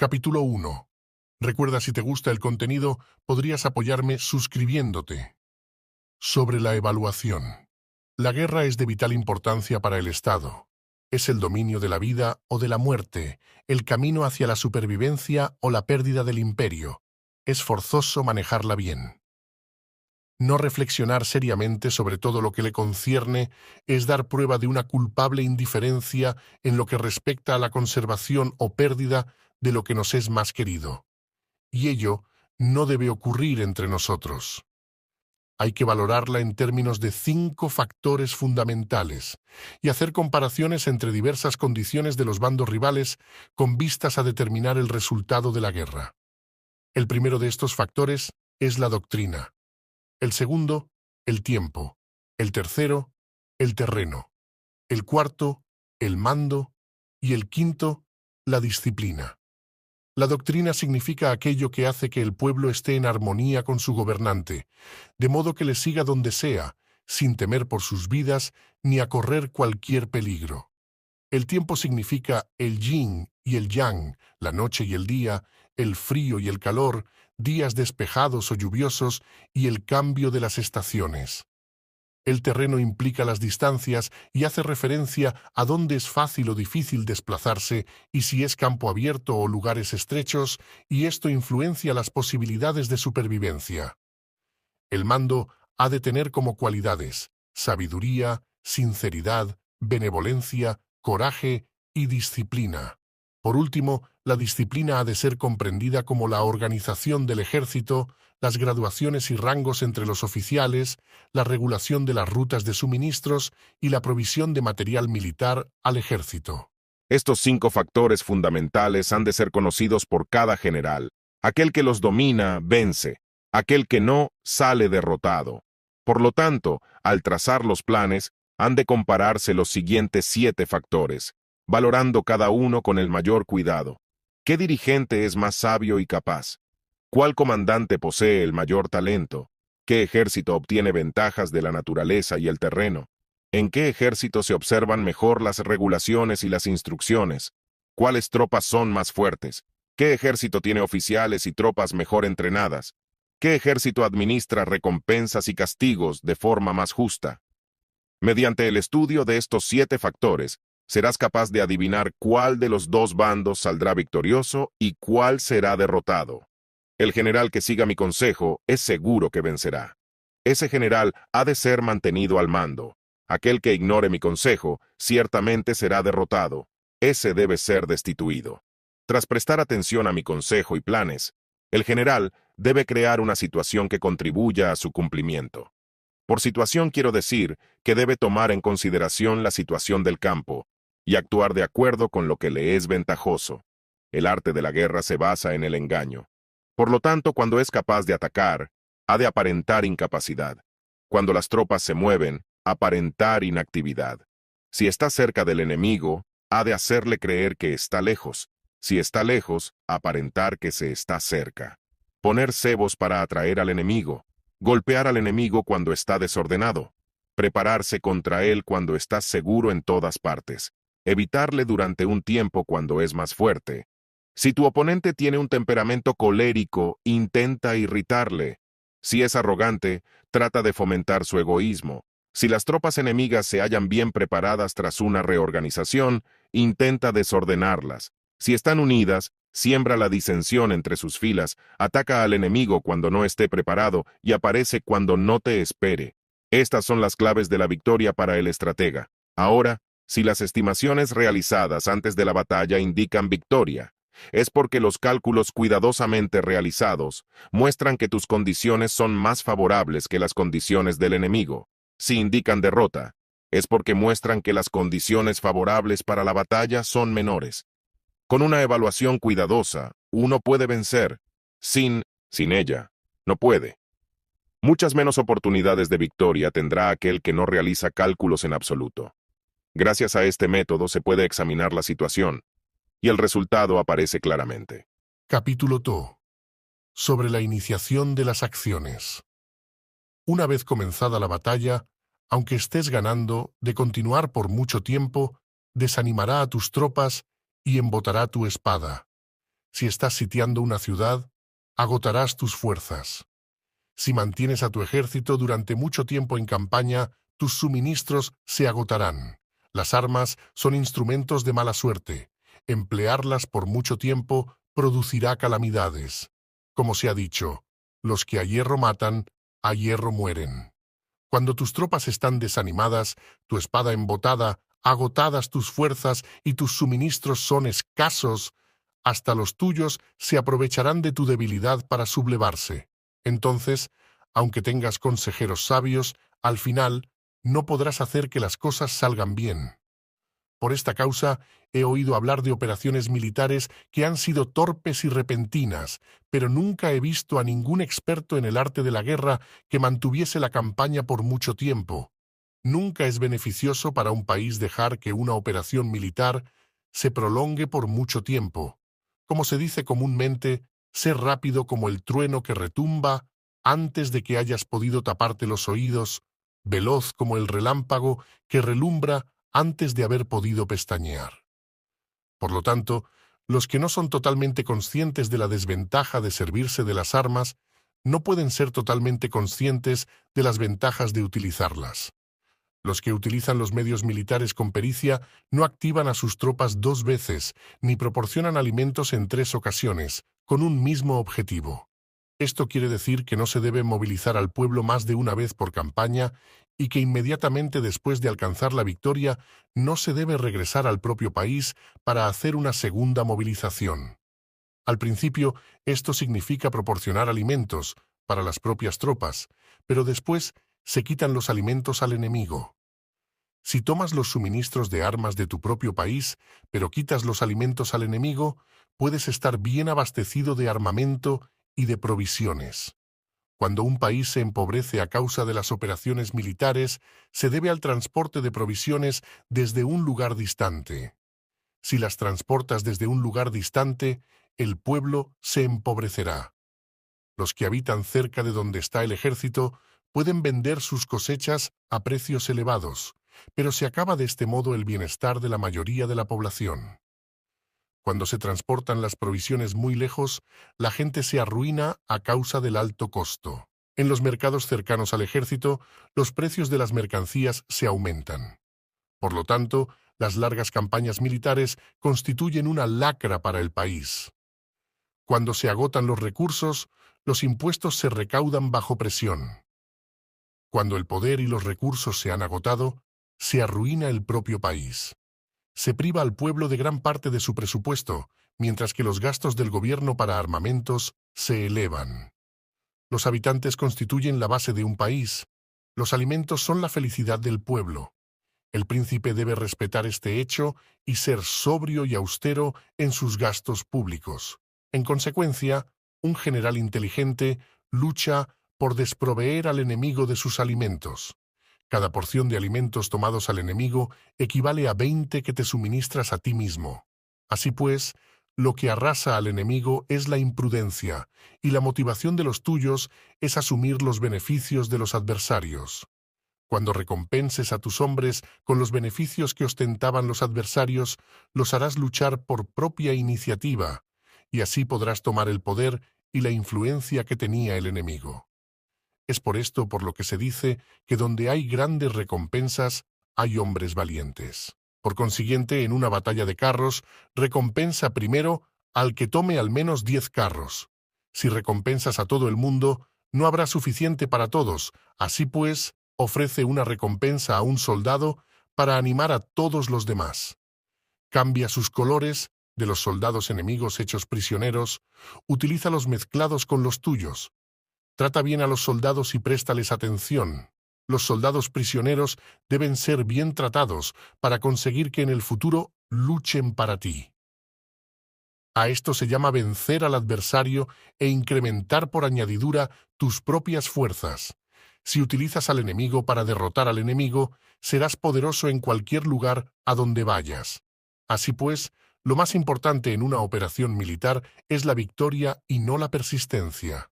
Capítulo 1. Recuerda, si te gusta el contenido, podrías apoyarme suscribiéndote. Sobre la evaluación. La guerra es de vital importancia para el Estado. Es el dominio de la vida o de la muerte, el camino hacia la supervivencia o la pérdida del imperio. Es forzoso manejarla bien. No reflexionar seriamente sobre todo lo que le concierne es dar prueba de una culpable indiferencia en lo que respecta a la conservación o pérdida de lo que nos es más querido. Y ello no debe ocurrir entre nosotros. Hay que valorarla en términos de 5 factores fundamentales y hacer comparaciones entre diversas condiciones de los bandos rivales con vistas a determinar el resultado de la guerra. El primero de estos factores es la doctrina. El segundo, el tiempo. El tercero, el terreno. El cuarto, el mando. Y el quinto, la disciplina. La doctrina significa aquello que hace que el pueblo esté en armonía con su gobernante, de modo que le siga donde sea, sin temer por sus vidas ni a correr cualquier peligro. El tiempo significa el yin y el yang, la noche y el día, el frío y el calor, días despejados o lluviosos y el cambio de las estaciones. El terreno implica las distancias y hace referencia a dónde es fácil o difícil desplazarse y si es campo abierto o lugares estrechos, y esto influencia las posibilidades de supervivencia. El mando ha de tener como cualidades sabiduría, sinceridad, benevolencia, coraje y disciplina. Por último, la disciplina ha de ser comprendida como la organización del ejército, las graduaciones y rangos entre los oficiales, la regulación de las rutas de suministros y la provisión de material militar al ejército. Estos 5 factores fundamentales han de ser conocidos por cada general. Aquel que los domina, vence. Aquel que no, sale derrotado. Por lo tanto, al trazar los planes, han de compararse los siguientes 7 factores, valorando cada uno con el mayor cuidado. ¿Qué dirigente es más sabio y capaz? ¿Cuál comandante posee el mayor talento? ¿Qué ejército obtiene ventajas de la naturaleza y el terreno? ¿En qué ejército se observan mejor las regulaciones y las instrucciones? ¿Cuáles tropas son más fuertes? ¿Qué ejército tiene oficiales y tropas mejor entrenadas? ¿Qué ejército administra recompensas y castigos de forma más justa? Mediante el estudio de estos 7 factores, serás capaz de adivinar cuál de los 2 bandos saldrá victorioso y cuál será derrotado. El general que siga mi consejo es seguro que vencerá. Ese general ha de ser mantenido al mando. Aquel que ignore mi consejo ciertamente será derrotado. Ese debe ser destituido. Tras prestar atención a mi consejo y planes, el general debe crear una situación que contribuya a su cumplimiento. Por situación quiero decir que debe tomar en consideración la situación del campo y actuar de acuerdo con lo que le es ventajoso. El arte de la guerra se basa en el engaño. Por lo tanto, cuando es capaz de atacar, ha de aparentar incapacidad. Cuando las tropas se mueven, aparentar inactividad. Si está cerca del enemigo, ha de hacerle creer que está lejos. Si está lejos, aparentar que se está cerca. Poner cebos para atraer al enemigo. Golpear al enemigo cuando está desordenado. Prepararse contra él cuando está seguro en todas partes. Evitarle durante un tiempo cuando es más fuerte. Si tu oponente tiene un temperamento colérico, intenta irritarle. Si es arrogante, trata de fomentar su egoísmo. Si las tropas enemigas se hallan bien preparadas tras una reorganización, intenta desordenarlas. Si están unidas, siembra la disensión entre sus filas, ataca al enemigo cuando no esté preparado y aparece cuando no te espere. Estas son las claves de la victoria para el estratega. Ahora, si las estimaciones realizadas antes de la batalla indican victoria, es porque los cálculos cuidadosamente realizados muestran que tus condiciones son más favorables que las condiciones del enemigo. Si indican derrota, es porque muestran que las condiciones favorables para la batalla son menores. Con una evaluación cuidadosa, uno puede vencer. Sin ella, no puede. Muchas menos oportunidades de victoria tendrá aquel que no realiza cálculos en absoluto. Gracias a este método se puede examinar la situación, y el resultado aparece claramente. Capítulo 2. Sobre la iniciación de las acciones. Una vez comenzada la batalla, aunque estés ganando, de continuar por mucho tiempo, desanimará a tus tropas y embotará tu espada. Si estás sitiando una ciudad, agotarás tus fuerzas. Si mantienes a tu ejército durante mucho tiempo en campaña, tus suministros se agotarán. Las armas son instrumentos de mala suerte. Emplearlas por mucho tiempo producirá calamidades. Como se ha dicho, los que a hierro matan, a hierro mueren. Cuando tus tropas están desanimadas, tu espada embotada, agotadas tus fuerzas y tus suministros son escasos, hasta los tuyos se aprovecharán de tu debilidad para sublevarse. Entonces, aunque tengas consejeros sabios, al final no podrás hacer que las cosas salgan bien. Por esta causa, he oído hablar de operaciones militares que han sido torpes y repentinas, pero nunca he visto a ningún experto en el arte de la guerra que mantuviese la campaña por mucho tiempo. Nunca es beneficioso para un país dejar que una operación militar se prolongue por mucho tiempo. Como se dice comúnmente, sé rápido como el trueno que retumba antes de que hayas podido taparte los oídos, veloz como el relámpago que relumbra antes de haber podido pestañear. Por lo tanto, los que no son totalmente conscientes de la desventaja de servirse de las armas no pueden ser totalmente conscientes de las ventajas de utilizarlas. Los que utilizan los medios militares con pericia no activan a sus tropas 2 veces, ni proporcionan alimentos en 3 ocasiones, con un mismo objetivo. Esto quiere decir que no se debe movilizar al pueblo más de una vez por campaña y que inmediatamente después de alcanzar la victoria no se debe regresar al propio país para hacer una segunda movilización. Al principio, esto significa proporcionar alimentos para las propias tropas, pero después se quitan los alimentos al enemigo. Si tomas los suministros de armas de tu propio país, pero quitas los alimentos al enemigo, puedes estar bien abastecido de armamento y de provisiones. Cuando un país se empobrece a causa de las operaciones militares, se debe al transporte de provisiones desde un lugar distante. Si las transportas desde un lugar distante, el pueblo se empobrecerá. Los que habitan cerca de donde está el ejército pueden vender sus cosechas a precios elevados, pero se acaba de este modo el bienestar de la mayoría de la población. Cuando se transportan las provisiones muy lejos, la gente se arruina a causa del alto costo. En los mercados cercanos al ejército, los precios de las mercancías se aumentan. Por lo tanto, las largas campañas militares constituyen una lacra para el país. Cuando se agotan los recursos, los impuestos se recaudan bajo presión. Cuando el poder y los recursos se han agotado, se arruina el propio país. Se priva al pueblo de gran parte de su presupuesto, mientras que los gastos del gobierno para armamentos se elevan. Los habitantes constituyen la base de un país. Los alimentos son la felicidad del pueblo. El príncipe debe respetar este hecho y ser sobrio y austero en sus gastos públicos. En consecuencia, un general inteligente lucha por desproveer al enemigo de sus alimentos. Cada porción de alimentos tomados al enemigo equivale a 20 que te suministras a ti mismo. Así pues, lo que arrasa al enemigo es la imprudencia, y la motivación de los tuyos es asumir los beneficios de los adversarios. Cuando recompenses a tus hombres con los beneficios que ostentaban los adversarios, los harás luchar por propia iniciativa, y así podrás tomar el poder y la influencia que tenía el enemigo. Es por esto por lo que se dice que donde hay grandes recompensas, hay hombres valientes. Por consiguiente, en una batalla de carros, recompensa primero al que tome al menos 10 carros. Si recompensas a todo el mundo, no habrá suficiente para todos. Así pues, ofrece una recompensa a un soldado para animar a todos los demás. Cambia sus colores de los soldados enemigos hechos prisioneros, utilízalos mezclados con los tuyos. Trata bien a los soldados y préstales atención. Los soldados prisioneros deben ser bien tratados para conseguir que en el futuro luchen para ti. A esto se llama vencer al adversario e incrementar por añadidura tus propias fuerzas. Si utilizas al enemigo para derrotar al enemigo, serás poderoso en cualquier lugar a donde vayas. Así pues, lo más importante en una operación militar es la victoria y no la persistencia.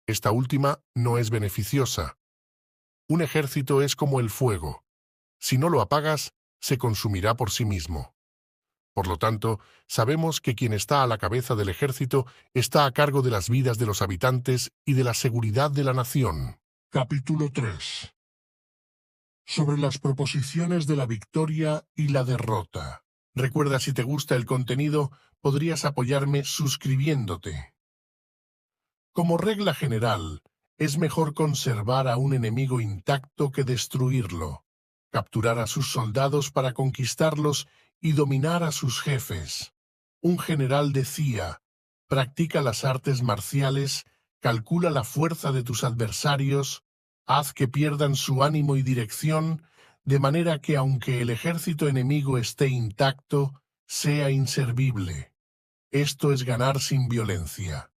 Esta última no es beneficiosa. Un ejército es como el fuego. Si no lo apagas, se consumirá por sí mismo. Por lo tanto, sabemos que quien está a la cabeza del ejército está a cargo de las vidas de los habitantes y de la seguridad de la nación. Capítulo 3. Sobre las proposiciones de la victoria y la derrota. Recuerda, si te gusta el contenido, podrías apoyarme suscribiéndote. Como regla general, es mejor conservar a un enemigo intacto que destruirlo, capturar a sus soldados para conquistarlos y dominar a sus jefes. Un general decía: practica las artes marciales, calcula la fuerza de tus adversarios, haz que pierdan su ánimo y dirección, de manera que aunque el ejército enemigo esté intacto, sea inservible. Esto es ganar sin violencia.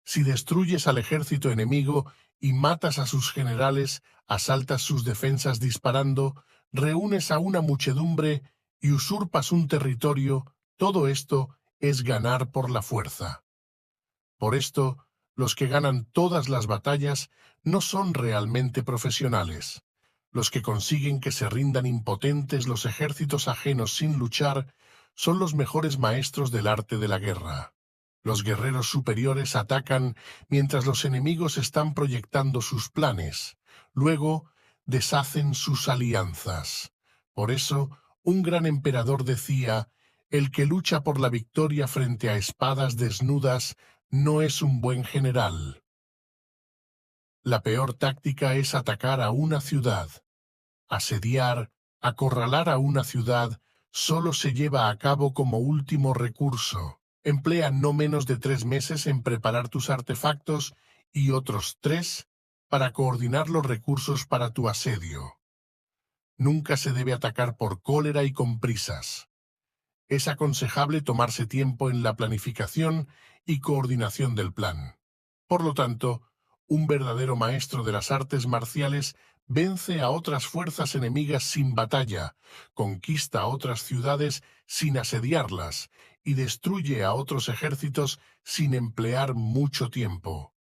Si destruyes al ejército enemigo y matas a sus generales, asaltas sus defensas disparando, reúnes a una muchedumbre y usurpas un territorio, todo esto es ganar por la fuerza. Por esto, los que ganan todas las batallas no son realmente profesionales. Los que consiguen que se rindan impotentes los ejércitos ajenos sin luchar son los mejores maestros del arte de la guerra. Los guerreros superiores atacan mientras los enemigos están proyectando sus planes. Luego, deshacen sus alianzas. Por eso, un gran emperador decía: el que lucha por la victoria frente a espadas desnudas no es un buen general. La peor táctica es atacar a una ciudad. Asediar, acorralar a una ciudad solo se lleva a cabo como último recurso. Emplea no menos de 3 meses en preparar tus artefactos y otros 3 para coordinar los recursos para tu asedio. Nunca se debe atacar por cólera y con prisas. Es aconsejable tomarse tiempo en la planificación y coordinación del plan. Por lo tanto, un verdadero maestro de las artes marciales vence a otras fuerzas enemigas sin batalla, conquista a otras ciudades sin asediarlas y destruye a otros ejércitos sin emplear mucho tiempo.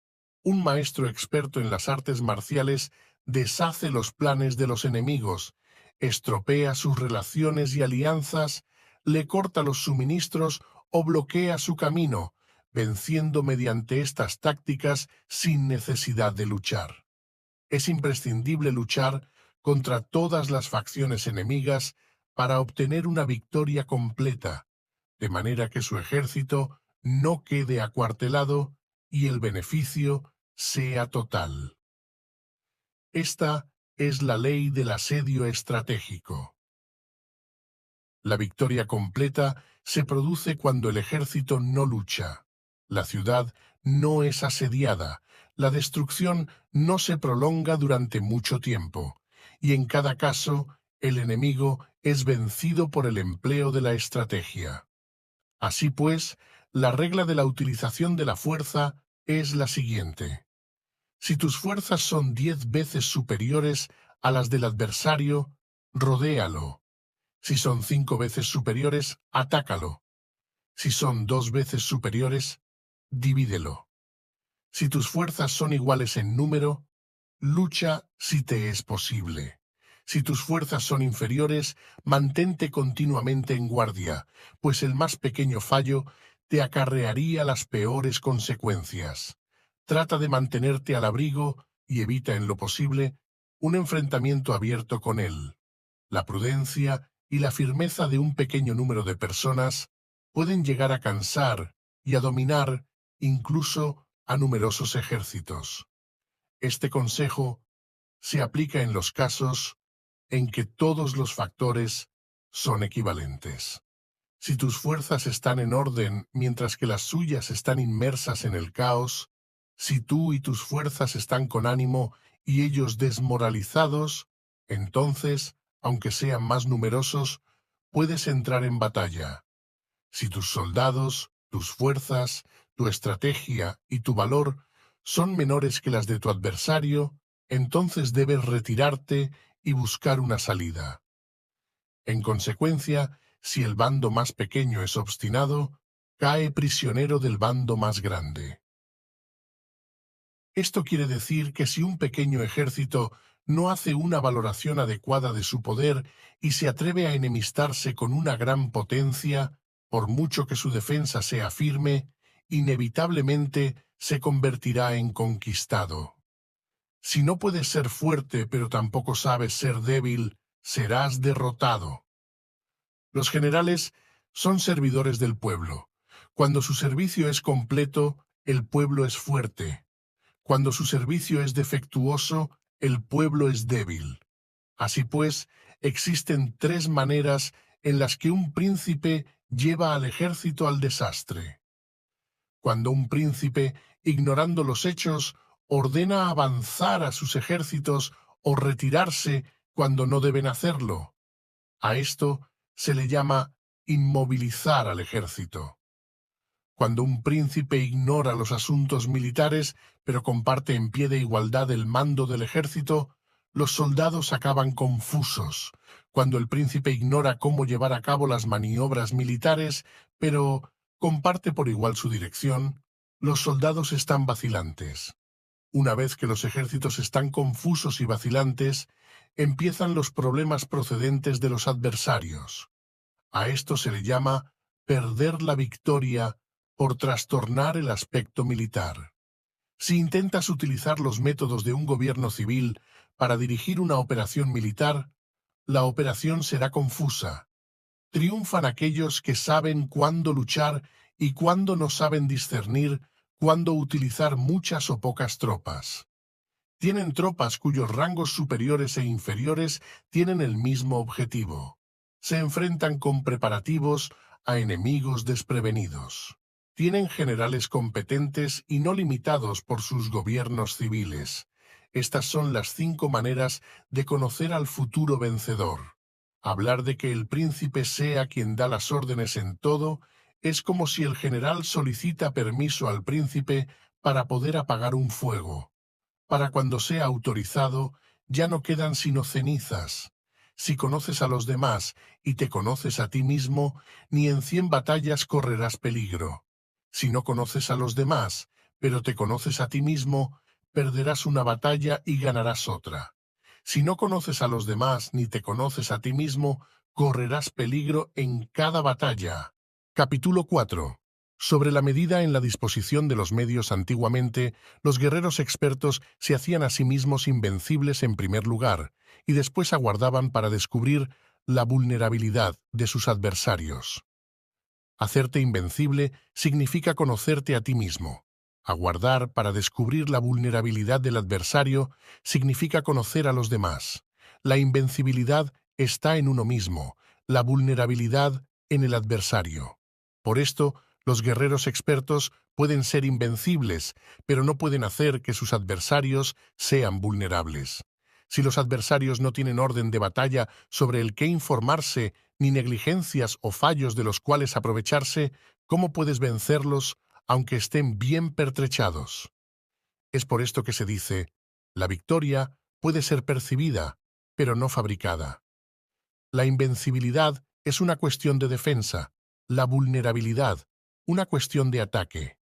Un maestro experto en las artes marciales deshace los planes de los enemigos, estropea sus relaciones y alianzas, le corta los suministros o bloquea su camino, venciendo mediante estas tácticas sin necesidad de luchar. Es imprescindible luchar contra todas las facciones enemigas para obtener una victoria completa, de manera que su ejército no quede acuartelado y el beneficio sea total. Esta es la ley del asedio estratégico. La victoria completa se produce cuando el ejército no lucha. La ciudad no es asediada, la destrucción no se prolonga durante mucho tiempo, y en cada caso el enemigo es vencido por el empleo de la estrategia. Así pues, la regla de la utilización de la fuerza es la siguiente. Si tus fuerzas son 10 veces superiores a las del adversario, rodéalo. Si son 5 veces superiores, atácalo. Si son 2 veces superiores, divídelo. Si tus fuerzas son iguales en número, lucha si te es posible. Si tus fuerzas son inferiores, mantente continuamente en guardia, pues el más pequeño fallo te acarrearía las peores consecuencias. Trata de mantenerte al abrigo y evita en lo posible un enfrentamiento abierto con él. La prudencia y la firmeza de un pequeño número de personas pueden llegar a cansar y a dominar incluso a numerosos ejércitos. Este consejo se aplica en los casos en que todos los factores son equivalentes. Si tus fuerzas están en orden mientras que las suyas están inmersas en el caos, si tú y tus fuerzas están con ánimo y ellos desmoralizados, entonces, aunque sean más numerosos, puedes entrar en batalla. Si tus soldados, tus fuerzas, tu estrategia y tu valor son menores que las de tu adversario, entonces debes retirarte y buscar una salida. En consecuencia, si el bando más pequeño es obstinado, cae prisionero del bando más grande. Esto quiere decir que si un pequeño ejército no hace una valoración adecuada de su poder y se atreve a enemistarse con una gran potencia, Por mucho que su defensa sea firme, inevitablemente se convertirá en conquistado. Si no puedes ser fuerte pero tampoco sabes ser débil, serás derrotado. Los generales son servidores del pueblo. Cuando su servicio es completo, el pueblo es fuerte. Cuando su servicio es defectuoso, el pueblo es débil. Así pues, existen tres maneras en las que un príncipe lleva al ejército al desastre. Cuando un príncipe, ignorando los hechos, ordena avanzar a sus ejércitos o retirarse cuando no deben hacerlo. A esto se le llama inmovilizar al ejército. Cuando un príncipe ignora los asuntos militares, pero comparte en pie de igualdad el mando del ejército, los soldados acaban confusos. Cuando el príncipe ignora cómo llevar a cabo las maniobras militares, pero comparte por igual su dirección, los soldados están vacilantes. Una vez que los ejércitos están confusos y vacilantes, empiezan los problemas procedentes de los adversarios. A esto se le llama perder la victoria por trastornar el aspecto militar. Si intentas utilizar los métodos de un gobierno civil para dirigir una operación militar, la operación será confusa. Triunfan aquellos que saben cuándo luchar y cuándo no saben discernir cuándo utilizar muchas o pocas tropas. Tienen tropas cuyos rangos superiores e inferiores tienen el mismo objetivo. Se enfrentan con preparativos a enemigos desprevenidos. Tienen generales competentes y no limitados por sus gobiernos civiles. Estas son las 5 maneras de conocer al futuro vencedor. Hablar de que el príncipe sea quien da las órdenes en todo es como si el general solicita permiso al príncipe para poder apagar un fuego. Para cuando sea autorizado, ya no quedan sino cenizas. Si conoces a los demás y te conoces a ti mismo, ni en 100 batallas correrás peligro. Si no conoces a los demás, pero te conoces a ti mismo, perderás una batalla y ganarás otra. Si no conoces a los demás ni te conoces a ti mismo, correrás peligro en cada batalla. Capítulo 4. Sobre la medida en la disposición de los medios antiguamente, los guerreros expertos se hacían a sí mismos invencibles en primer lugar, y después aguardaban para descubrir la vulnerabilidad de sus adversarios. Hacerte invencible significa conocerte a ti mismo. Aguardar para descubrir la vulnerabilidad del adversario significa conocer a los demás. La invencibilidad está en uno mismo, la vulnerabilidad en el adversario. Por esto, los guerreros expertos pueden ser invencibles, pero no pueden hacer que sus adversarios sean vulnerables. Si los adversarios no tienen orden de batalla sobre el que informarse, ni negligencias o fallos de los cuales aprovecharse, ¿cómo puedes vencerlos aunque estén bien pertrechados? Es por esto que se dice, la victoria puede ser percibida, pero no fabricada. La invencibilidad es una cuestión de defensa, la vulnerabilidad, una cuestión de ataque.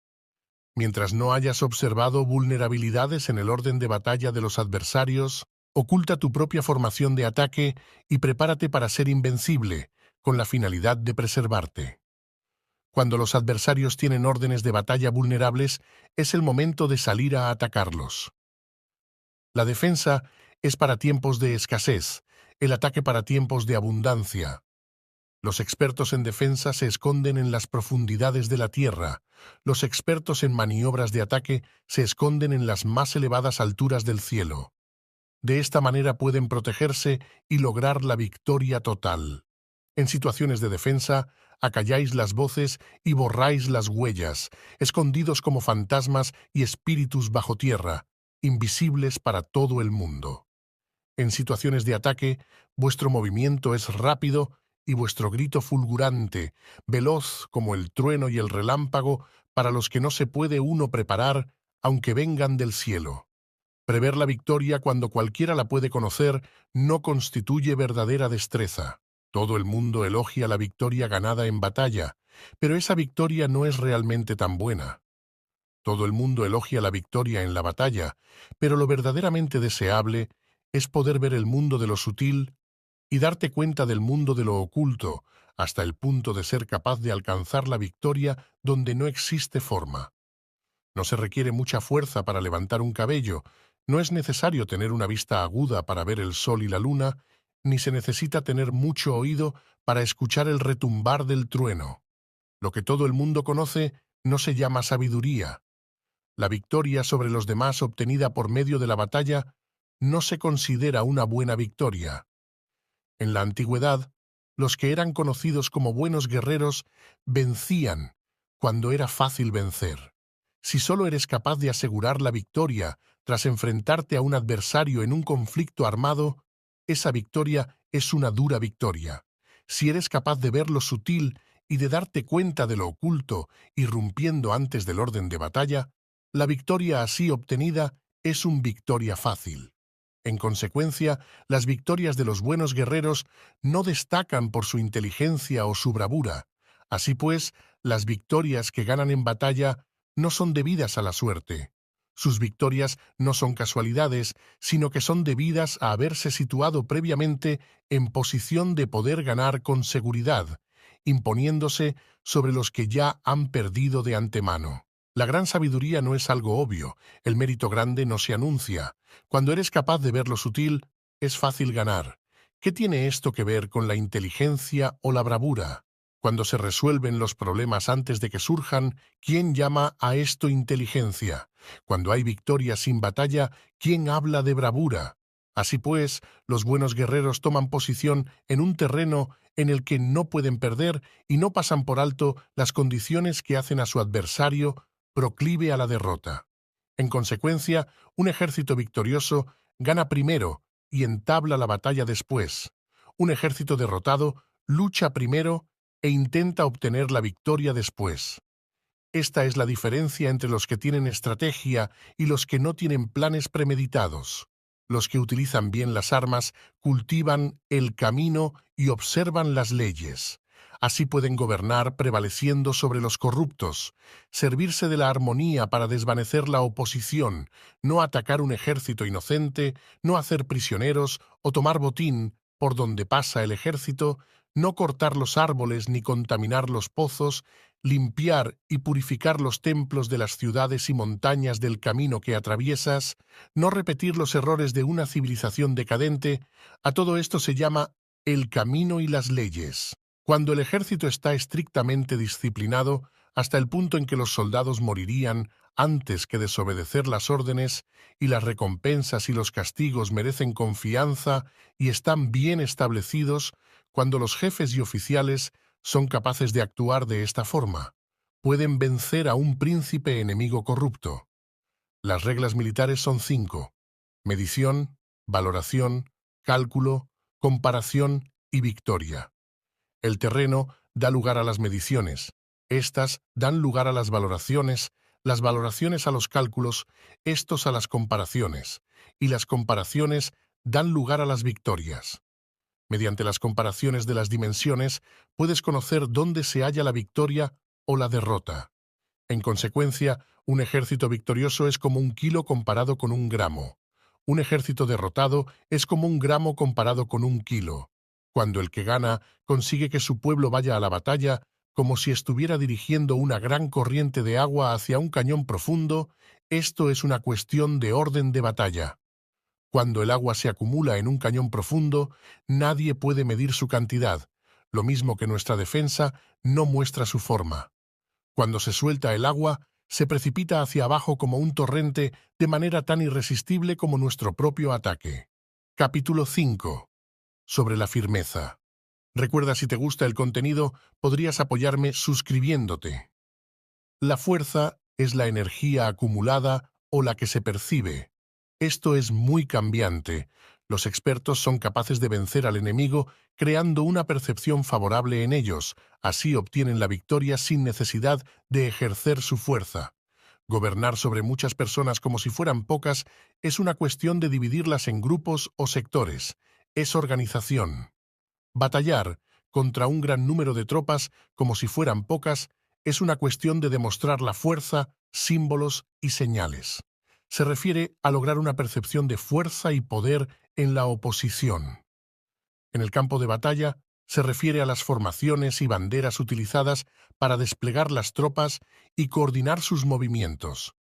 Mientras no hayas observado vulnerabilidades en el orden de batalla de los adversarios, oculta tu propia formación de ataque y prepárate para ser invencible, con la finalidad de preservarte. Cuando los adversarios tienen órdenes de batalla vulnerables, es el momento de salir a atacarlos. La defensa es para tiempos de escasez, el ataque para tiempos de abundancia. Los expertos en defensa se esconden en las profundidades de la tierra. Los expertos en maniobras de ataque se esconden en las más elevadas alturas del cielo. De esta manera pueden protegerse y lograr la victoria total. En situaciones de defensa, acalláis las voces y borráis las huellas, escondidos como fantasmas y espíritus bajo tierra, invisibles para todo el mundo. En situaciones de ataque, vuestro movimiento es rápido y vuestro grito fulgurante, veloz como el trueno y el relámpago, para los que no se puede uno preparar, aunque vengan del cielo. Prever la victoria cuando cualquiera la puede conocer no constituye verdadera destreza. Todo el mundo elogia la victoria ganada en batalla, pero esa victoria no es realmente tan buena. Todo el mundo elogia la victoria en la batalla, pero lo verdaderamente deseable es poder ver el mundo de lo sutil y darte cuenta del mundo de lo oculto, hasta el punto de ser capaz de alcanzar la victoria donde no existe forma. No se requiere mucha fuerza para levantar un cabello, no es necesario tener una vista aguda para ver el sol y la luna, ni se necesita tener mucho oído para escuchar el retumbar del trueno. Lo que todo el mundo conoce no se llama sabiduría. La victoria sobre los demás obtenida por medio de la batalla no se considera una buena victoria. En la antigüedad, los que eran conocidos como buenos guerreros vencían cuando era fácil vencer. Si solo eres capaz de asegurar la victoria tras enfrentarte a un adversario en un conflicto armado, esa victoria es una dura victoria. Si eres capaz de ver lo sutil y de darte cuenta de lo oculto, irrumpiendo antes del orden de batalla, la victoria así obtenida es una victoria fácil. En consecuencia, las victorias de los buenos guerreros no destacan por su inteligencia o su bravura. Así pues, las victorias que ganan en batalla no son debidas a la suerte. Sus victorias no son casualidades, sino que son debidas a haberse situado previamente en posición de poder ganar con seguridad, imponiéndose sobre los que ya han perdido de antemano. La gran sabiduría no es algo obvio, el mérito grande no se anuncia. Cuando eres capaz de ver lo sutil, es fácil ganar. ¿Qué tiene esto que ver con la inteligencia o la bravura? Cuando se resuelven los problemas antes de que surjan, ¿quién llama a esto inteligencia? Cuando hay victoria sin batalla, ¿quién habla de bravura? Así pues, los buenos guerreros toman posición en un terreno en el que no pueden perder y no pasan por alto las condiciones que hacen a su adversario proclive a la derrota. En consecuencia, un ejército victorioso gana primero y entabla la batalla después. Un ejército derrotado lucha primero e intenta obtener la victoria después. Esta es la diferencia entre los que tienen estrategia y los que no tienen planes premeditados. Los que utilizan bien las armas cultivan el camino y observan las leyes. Así pueden gobernar prevaleciendo sobre los corruptos, servirse de la armonía para desvanecer la oposición, no atacar un ejército inocente, no hacer prisioneros o tomar botín por donde pasa el ejército, no cortar los árboles ni contaminar los pozos, limpiar y purificar los templos de las ciudades y montañas del camino que atraviesas, no repetir los errores de una civilización decadente, a todo esto se llama el camino y las leyes. Cuando el ejército está estrictamente disciplinado, hasta el punto en que los soldados morirían antes que desobedecer las órdenes, y las recompensas y los castigos merecen confianza y están bien establecidos, cuando los jefes y oficiales son capaces de actuar de esta forma, pueden vencer a un príncipe enemigo corrupto. Las reglas militares son 5: medición, valoración, cálculo, comparación y victoria. El terreno da lugar a las mediciones, estas dan lugar a las valoraciones a los cálculos, estos a las comparaciones, y las comparaciones dan lugar a las victorias. Mediante las comparaciones de las dimensiones, puedes conocer dónde se halla la victoria o la derrota. En consecuencia, un ejército victorioso es como 1 kilo comparado con 1 gramo. Un ejército derrotado es como 1 gramo comparado con 1 kilo. Cuando el que gana consigue que su pueblo vaya a la batalla, como si estuviera dirigiendo una gran corriente de agua hacia un cañón profundo, esto es una cuestión de orden de batalla. Cuando el agua se acumula en un cañón profundo, nadie puede medir su cantidad, lo mismo que nuestra defensa no muestra su forma. Cuando se suelta el agua, se precipita hacia abajo como un torrente de manera tan irresistible como nuestro propio ataque. Capítulo 5. Sobre la firmeza. Recuerda, si te gusta el contenido, podrías apoyarme suscribiéndote. La fuerza es la energía acumulada o la que se percibe. Esto es muy cambiante. Los expertos son capaces de vencer al enemigo creando una percepción favorable en ellos. Así obtienen la victoria sin necesidad de ejercer su fuerza. Gobernar sobre muchas personas como si fueran pocas es una cuestión de dividirlas en grupos o sectores. Es organización. Batallar contra un gran número de tropas como si fueran pocas es una cuestión de demostrar la fuerza, símbolos y señales. Se refiere a lograr una percepción de fuerza y poder en la oposición. En el campo de batalla se refiere a las formaciones y banderas utilizadas para desplegar las tropas y coordinar sus movimientos.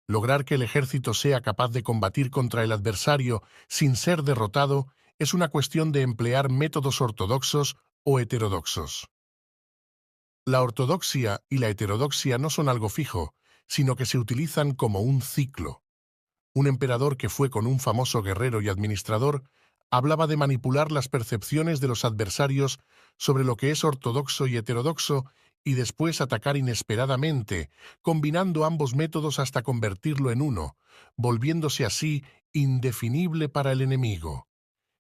Lograr que el ejército sea capaz de combatir contra el adversario sin ser derrotado es una cuestión de emplear métodos ortodoxos o heterodoxos. La ortodoxia y la heterodoxia no son algo fijo, sino que se utilizan como un ciclo. Un emperador que fue con un famoso guerrero y administrador hablaba de manipular las percepciones de los adversarios sobre lo que es ortodoxo y heterodoxo y después atacar inesperadamente, combinando ambos métodos hasta convertirlo en uno, volviéndose así indefinible para el enemigo.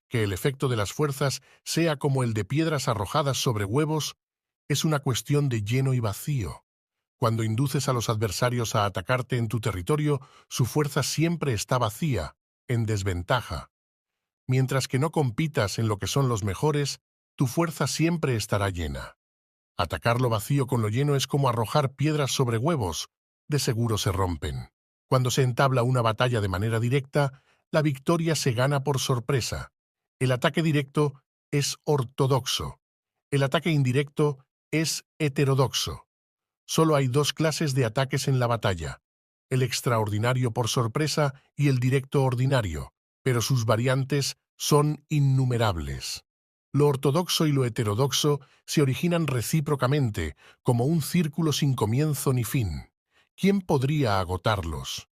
Que el efecto de las fuerzas sea como el de piedras arrojadas sobre huevos es una cuestión de lleno y vacío. Cuando induces a los adversarios a atacarte en tu territorio, su fuerza siempre está vacía, en desventaja. Mientras que no compitas en lo que son los mejores, tu fuerza siempre estará llena. Atacar lo vacío con lo lleno es como arrojar piedras sobre huevos, de seguro se rompen. Cuando se entabla una batalla de manera directa, la victoria se gana por sorpresa. El ataque directo es ortodoxo. El ataque indirecto es heterodoxo. Solo hay dos clases de ataques en la batalla, el extraordinario por sorpresa y el directo ordinario, pero sus variantes son innumerables. Lo ortodoxo y lo heterodoxo se originan recíprocamente, como un círculo sin comienzo ni fin. ¿Quién podría agotarlos?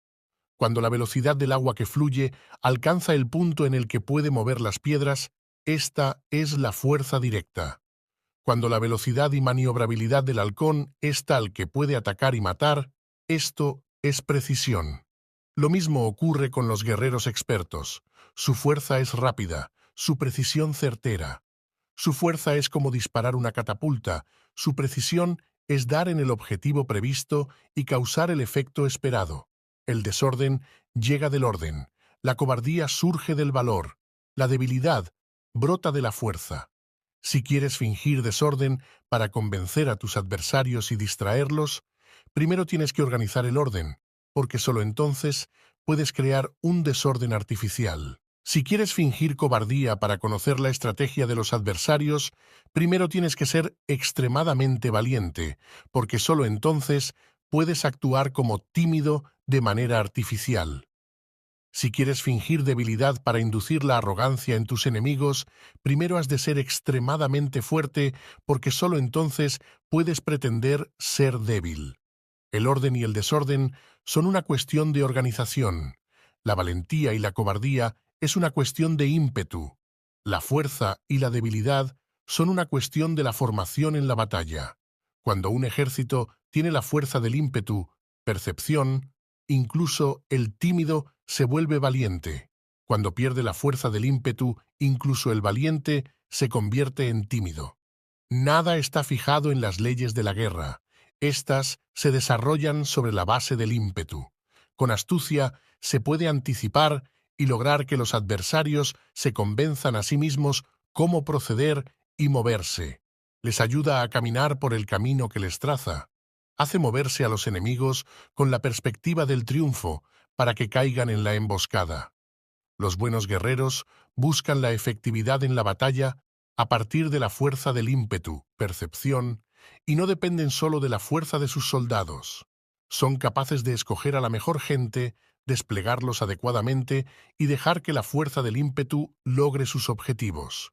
Cuando la velocidad del agua que fluye alcanza el punto en el que puede mover las piedras, esta es la fuerza directa. Cuando la velocidad y maniobrabilidad del halcón es tal que puede atacar y matar, esto es precisión. Lo mismo ocurre con los guerreros expertos. Su fuerza es rápida, su precisión certera. Su fuerza es como disparar una catapulta, su precisión es dar en el objetivo previsto y causar el efecto esperado. El desorden llega del orden, la cobardía surge del valor, la debilidad brota de la fuerza. Si quieres fingir desorden para convencer a tus adversarios y distraerlos, primero tienes que organizar el orden, porque solo entonces puedes crear un desorden artificial. Si quieres fingir cobardía para conocer la estrategia de los adversarios, primero tienes que ser extremadamente valiente, porque solo entonces puedes actuar como tímido de manera artificial. Si quieres fingir debilidad para inducir la arrogancia en tus enemigos, primero has de ser extremadamente fuerte, porque solo entonces puedes pretender ser débil. El orden y el desorden son una cuestión de organización. La valentía y la cobardía es una cuestión de ímpetu. La fuerza y la debilidad son una cuestión de la formación en la batalla. Cuando un ejército tiene la fuerza del ímpetu, percepción, incluso el tímido se vuelve valiente. Cuando pierde la fuerza del ímpetu, incluso el valiente se convierte en tímido. Nada está fijado en las leyes de la guerra. Estas se desarrollan sobre la base del ímpetu. Con astucia se puede anticipar y lograr que los adversarios se convenzan a sí mismos cómo proceder y moverse. Les ayuda a caminar por el camino que les traza. Hace moverse a los enemigos con la perspectiva del triunfo para que caigan en la emboscada. Los buenos guerreros buscan la efectividad en la batalla a partir de la fuerza del ímpetu, percepción, y no dependen solo de la fuerza de sus soldados. Son capaces de escoger a la mejor gente, desplegarlos adecuadamente y dejar que la fuerza del ímpetu logre sus objetivos.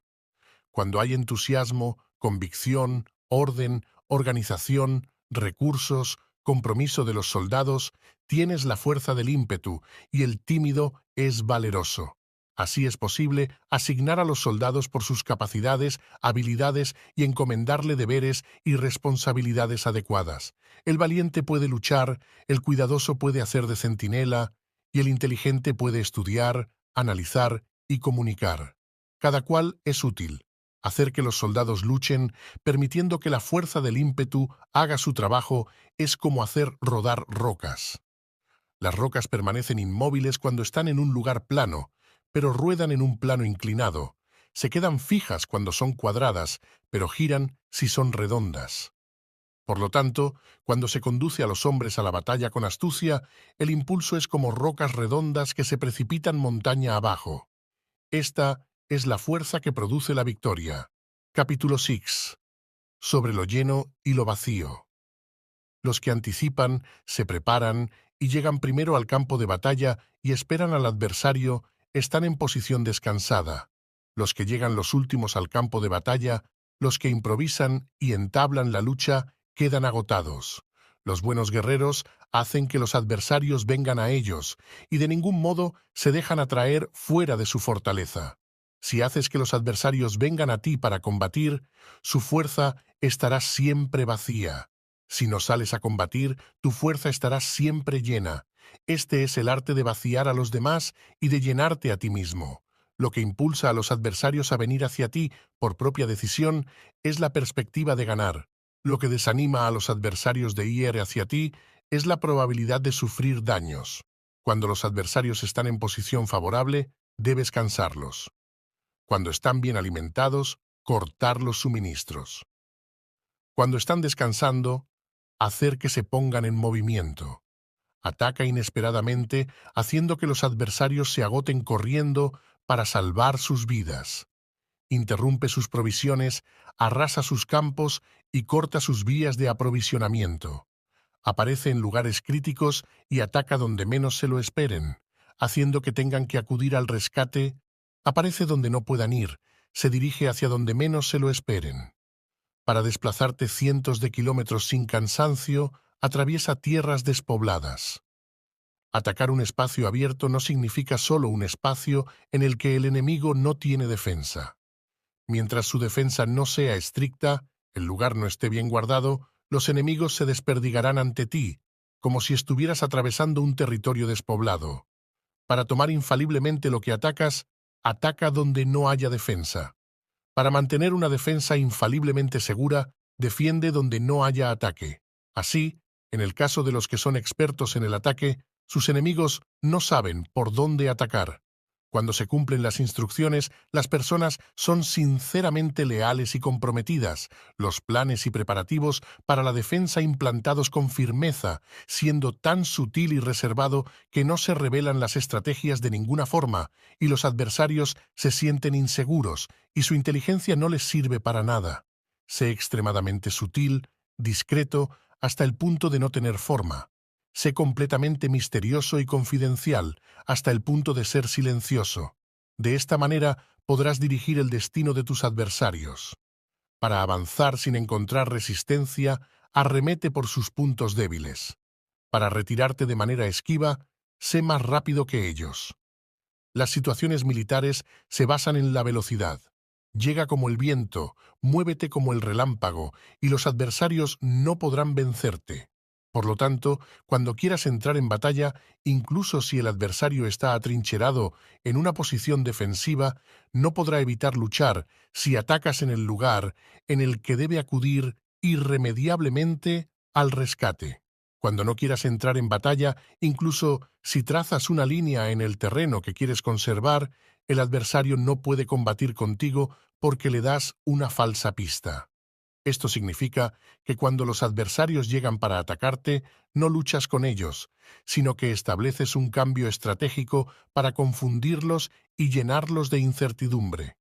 Cuando hay entusiasmo, convicción, orden, organización, recursos, compromiso de los soldados, tienes la fuerza del ímpetu y el tímido es valeroso. Así es posible asignar a los soldados por sus capacidades, habilidades y encomendarle deberes y responsabilidades adecuadas. El valiente puede luchar, el cuidadoso puede hacer de centinela y el inteligente puede estudiar, analizar y comunicar. Cada cual es útil. Hacer que los soldados luchen, permitiendo que la fuerza del ímpetu haga su trabajo, es como hacer rodar rocas. Las rocas permanecen inmóviles cuando están en un lugar plano, pero ruedan en un plano inclinado. Se quedan fijas cuando son cuadradas, pero giran si son redondas. Por lo tanto, cuando se conduce a los hombres a la batalla con astucia, el impulso es como rocas redondas que se precipitan montaña abajo. Esta es la fuerza que produce la victoria. Capítulo 6. Sobre lo lleno y lo vacío. Los que anticipan, se preparan y llegan primero al campo de batalla y esperan al adversario están en posición descansada. Los que llegan los últimos al campo de batalla, los que improvisan y entablan la lucha, quedan agotados. Los buenos guerreros hacen que los adversarios vengan a ellos y de ningún modo se dejan atraer fuera de su fortaleza. Si haces que los adversarios vengan a ti para combatir, su fuerza estará siempre vacía. Si no sales a combatir, tu fuerza estará siempre llena. Este es el arte de vaciar a los demás y de llenarte a ti mismo. Lo que impulsa a los adversarios a venir hacia ti por propia decisión es la perspectiva de ganar. Lo que desanima a los adversarios de ir hacia ti es la probabilidad de sufrir daños. Cuando los adversarios están en posición favorable, debes cansarlos. Cuando están bien alimentados, cortar los suministros. Cuando están descansando, hacer que se pongan en movimiento. Ataca inesperadamente, haciendo que los adversarios se agoten corriendo para salvar sus vidas. Interrumpe sus provisiones, arrasa sus campos y corta sus vías de aprovisionamiento. Aparece en lugares críticos y ataca donde menos se lo esperen, haciendo que tengan que acudir al rescate. Aparece donde no puedan ir, se dirige hacia donde menos se lo esperen. Para desplazarte cientos de kilómetros sin cansancio, atraviesa tierras despobladas. Atacar un espacio abierto no significa solo un espacio en el que el enemigo no tiene defensa. Mientras su defensa no sea estricta, el lugar no esté bien guardado, los enemigos se desperdigarán ante ti, como si estuvieras atravesando un territorio despoblado. Para tomar infaliblemente lo que atacas, ataca donde no haya defensa. Para mantener una defensa infaliblemente segura, defiende donde no haya ataque. Así, en el caso de los que son expertos en el ataque, sus enemigos no saben por dónde atacar. Cuando se cumplen las instrucciones, las personas son sinceramente leales y comprometidas, los planes y preparativos para la defensa implantados con firmeza, siendo tan sutil y reservado que no se revelan las estrategias de ninguna forma, y los adversarios se sienten inseguros, y su inteligencia no les sirve para nada. Sé extremadamente sutil, discreto, hasta el punto de no tener forma. Sé completamente misterioso y confidencial, hasta el punto de ser silencioso. De esta manera podrás dirigir el destino de tus adversarios. Para avanzar sin encontrar resistencia, arremete por sus puntos débiles. Para retirarte de manera esquiva, sé más rápido que ellos. Las situaciones militares se basan en la velocidad. Llega como el viento, muévete como el relámpago, y los adversarios no podrán vencerte. Por lo tanto, cuando quieras entrar en batalla, incluso si el adversario está atrincherado en una posición defensiva, no podrá evitar luchar si atacas en el lugar en el que debe acudir irremediablemente al rescate. Cuando no quieras entrar en batalla, incluso si trazas una línea en el terreno que quieres conservar, el adversario no puede combatir contigo porque le das una falsa pista. Esto significa que cuando los adversarios llegan para atacarte, no luchas con ellos, sino que estableces un cambio estratégico para confundirlos y llenarlos de incertidumbre.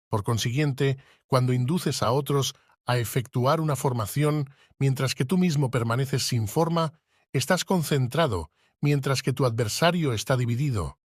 Por consiguiente, cuando induces a otros a efectuar una formación mientras que tú mismo permaneces sin forma, estás concentrado, mientras que tu adversario está dividido.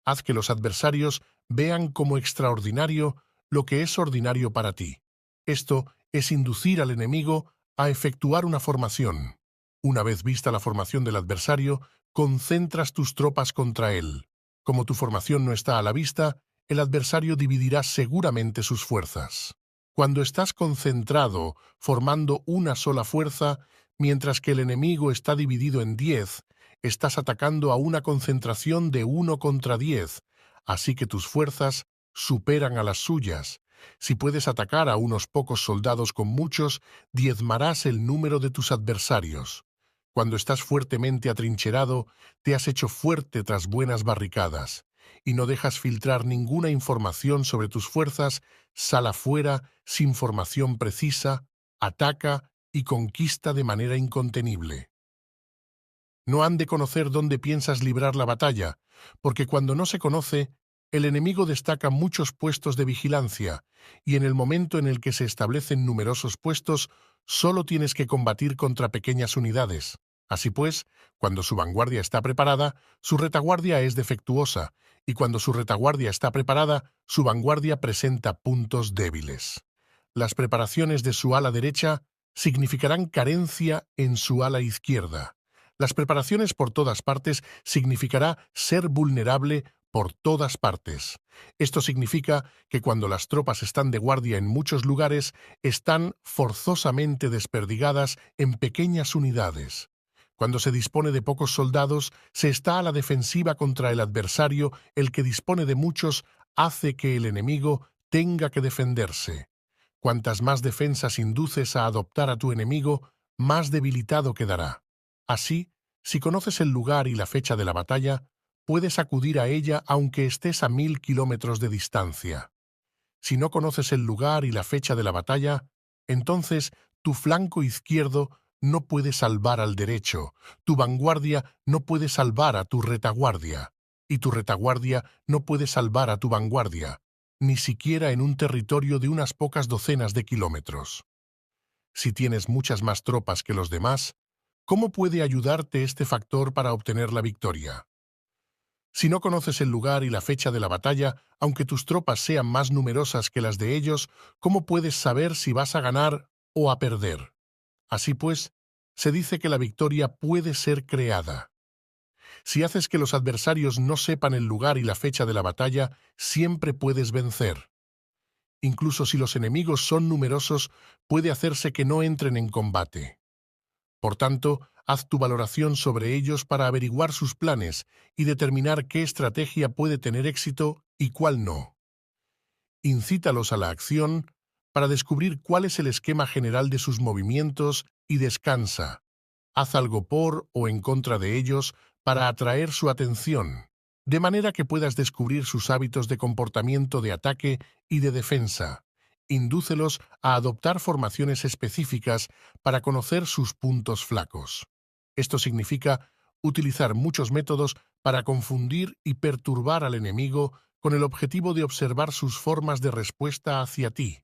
Haz que los adversarios vean como extraordinario lo que es ordinario para ti. Esto es inducir al enemigo a efectuar una formación. Una vez vista la formación del adversario, concentras tus tropas contra él. Como tu formación no está a la vista, el adversario dividirá seguramente sus fuerzas. Cuando estás concentrado, formando una sola fuerza, mientras que el enemigo está dividido en 10, estás atacando a una concentración de 1 contra 10, así que tus fuerzas superan a las suyas. Si puedes atacar a unos pocos soldados con muchos, diezmarás el número de tus adversarios. Cuando estás fuertemente atrincherado, te has hecho fuerte tras buenas barricadas, y no dejas filtrar ninguna información sobre tus fuerzas, sal afuera sin formación precisa, ataca y conquista de manera incontenible. No han de conocer dónde piensas librar la batalla, porque cuando no se conoce, El enemigo destaca muchos puestos de vigilancia, y en el momento en el que se establecen numerosos puestos, solo tienes que combatir contra pequeñas unidades. Así pues, cuando su vanguardia está preparada, su retaguardia es defectuosa, y cuando su retaguardia está preparada, su vanguardia presenta puntos débiles. Las preparaciones de su ala derecha significarán carencia en su ala izquierda. Las preparaciones por todas partes significará ser vulnerable por todas partes. Esto significa que cuando las tropas están de guardia en muchos lugares, están forzosamente desperdigadas en pequeñas unidades. Cuando se dispone de pocos soldados, se está a la defensiva contra el adversario. El que dispone de muchos hace que el enemigo tenga que defenderse. Cuantas más defensas induces a adoptar a tu enemigo, más debilitado quedará. Así, si conoces el lugar y la fecha de la batalla, puedes acudir a ella aunque estés a 1000 kilómetros de distancia. Si no conoces el lugar y la fecha de la batalla, entonces tu flanco izquierdo no puede salvar al derecho, tu vanguardia no puede salvar a tu retaguardia, y tu retaguardia no puede salvar a tu vanguardia, ni siquiera en un territorio de unas pocas docenas de kilómetros. Si tienes muchas más tropas que los demás, ¿cómo puede ayudarte este factor para obtener la victoria? Si no conoces el lugar y la fecha de la batalla, aunque tus tropas sean más numerosas que las de ellos, ¿cómo puedes saber si vas a ganar o a perder? Así pues, se dice que la victoria puede ser creada. Si haces que los adversarios no sepan el lugar y la fecha de la batalla, siempre puedes vencer. Incluso si los enemigos son numerosos, puede hacerse que no entren en combate. Por tanto, haz tu valoración sobre ellos para averiguar sus planes y determinar qué estrategia puede tener éxito y cuál no. Incítalos a la acción para descubrir cuál es el esquema general de sus movimientos y descansa. Haz algo por o en contra de ellos para atraer su atención, de manera que puedas descubrir sus hábitos de comportamiento de ataque y de defensa. Indúcelos a adoptar formaciones específicas para conocer sus puntos flacos. Esto significa utilizar muchos métodos para confundir y perturbar al enemigo con el objetivo de observar sus formas de respuesta hacia ti.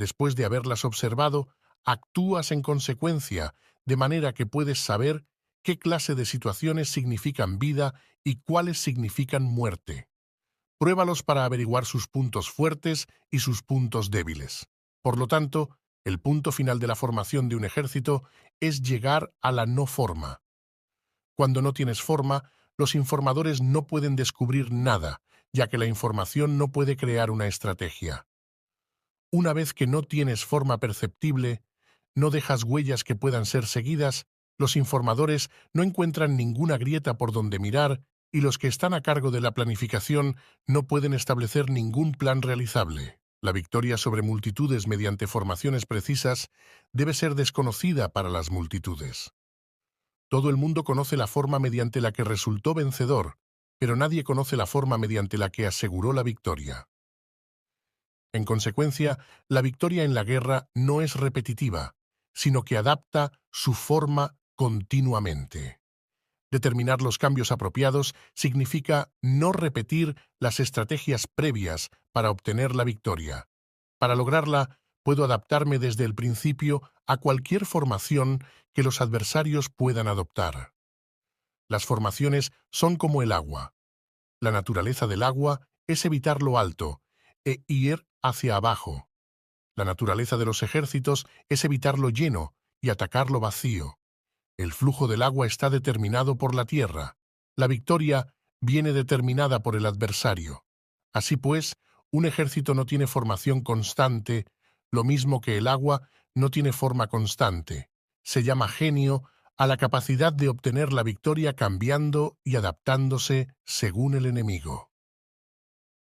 Después de haberlas observado, actúas en consecuencia, de manera que puedes saber qué clase de situaciones significan vida y cuáles significan muerte. Pruébalos para averiguar sus puntos fuertes y sus puntos débiles. Por lo tanto, el punto final de la formación de un ejército es llegar a la no forma. Cuando no tienes forma, los informadores no pueden descubrir nada, ya que la información no puede crear una estrategia. Una vez que no tienes forma perceptible, no dejas huellas que puedan ser seguidas, los informadores no encuentran ninguna grieta por donde mirar y los que están a cargo de la planificación no pueden establecer ningún plan realizable. La victoria sobre multitudes mediante formaciones precisas debe ser desconocida para las multitudes. Todo el mundo conoce la forma mediante la que resultó vencedor, pero nadie conoce la forma mediante la que aseguró la victoria. En consecuencia, la victoria en la guerra no es repetitiva, sino que adapta su forma continuamente. Determinar los cambios apropiados significa no repetir las estrategias previas para obtener la victoria. Para lograrla, puedo adaptarme desde el principio a cualquier formación que los adversarios puedan adoptar. Las formaciones son como el agua. La naturaleza del agua es evitar lo alto e ir hacia abajo. La naturaleza de los ejércitos es evitar lo lleno y atacar lo vacío. El flujo del agua está determinado por la tierra. La victoria viene determinada por el adversario. Así pues, un ejército no tiene formación constante, lo mismo que el agua no tiene forma constante. Se llama genio a la capacidad de obtener la victoria cambiando y adaptándose según el enemigo.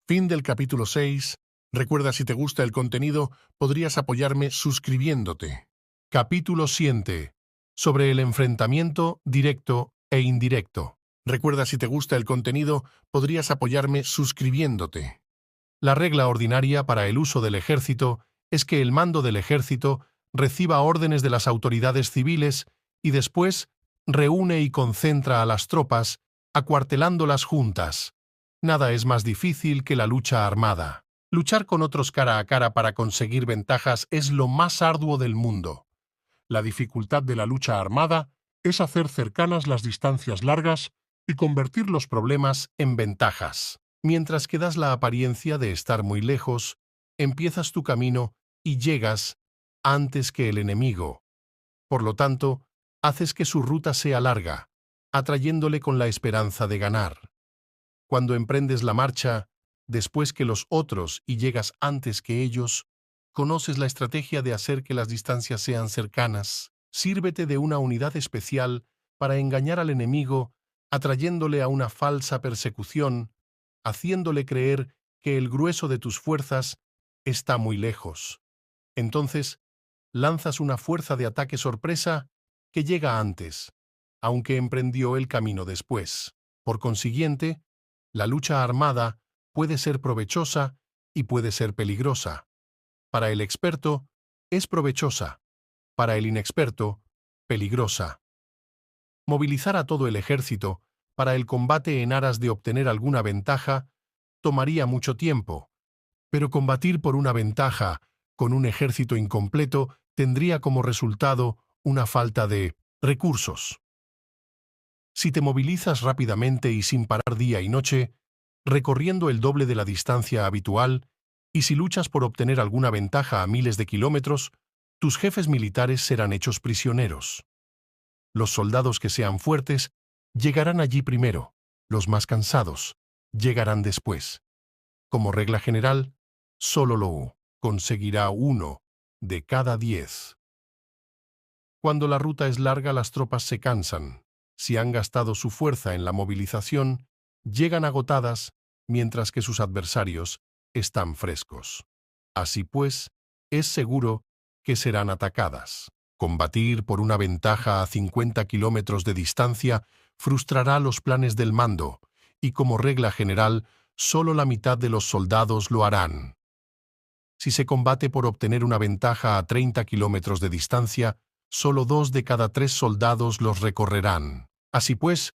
Fin del capítulo 6. Recuerda, si te gusta el contenido, podrías apoyarme suscribiéndote. Capítulo 7. Sobre el enfrentamiento directo e indirecto. Recuerda, si te gusta el contenido, podrías apoyarme suscribiéndote. La regla ordinaria para el uso del ejército es que el mando del ejército reciba órdenes de las autoridades civiles y después reúne y concentra a las tropas, acuartelándolas juntas. Nada es más difícil que la lucha armada. Luchar con otros cara a cara para conseguir ventajas es lo más arduo del mundo. La dificultad de la lucha armada es hacer cercanas las distancias largas y convertir los problemas en ventajas. Mientras que das la apariencia de estar muy lejos, empiezas tu camino y llegas antes que el enemigo. Por lo tanto, haces que su ruta sea larga, atrayéndole con la esperanza de ganar. Cuando emprendes la marcha, después que los otros y llegas antes que ellos, conoces la estrategia de hacer que las distancias sean cercanas. Sírvete de una unidad especial para engañar al enemigo, atrayéndole a una falsa persecución, haciéndole creer que el grueso de tus fuerzas está muy lejos. Entonces, lanzas una fuerza de ataque sorpresa que llega antes, aunque emprendió el camino después. Por consiguiente, la lucha armada puede ser provechosa y puede ser peligrosa. Para el experto, es provechosa. Para el inexperto, peligrosa. Movilizar a todo el ejército para el combate en aras de obtener alguna ventaja tomaría mucho tiempo, pero combatir por una ventaja con un ejército incompleto tendría como resultado una falta de recursos. Si te movilizas rápidamente y sin parar día y noche, recorriendo el doble de la distancia habitual, y si luchas por obtener alguna ventaja a miles de kilómetros, tus jefes militares serán hechos prisioneros. Los soldados que sean fuertes llegarán allí primero, los más cansados llegarán después. Como regla general, solo lo conseguirá 1 de cada 10. Cuando la ruta es larga, las tropas se cansan. Si han gastado su fuerza en la movilización, llegan agotadas, mientras que sus adversarios están frescos. Así pues, es seguro que serán atacadas. Combatir por una ventaja a 50 kilómetros de distancia frustrará los planes del mando, y como regla general, solo la mitad de los soldados lo harán. Si se combate por obtener una ventaja a 30 kilómetros de distancia, solo 2 de cada 3 soldados los recorrerán. Así pues,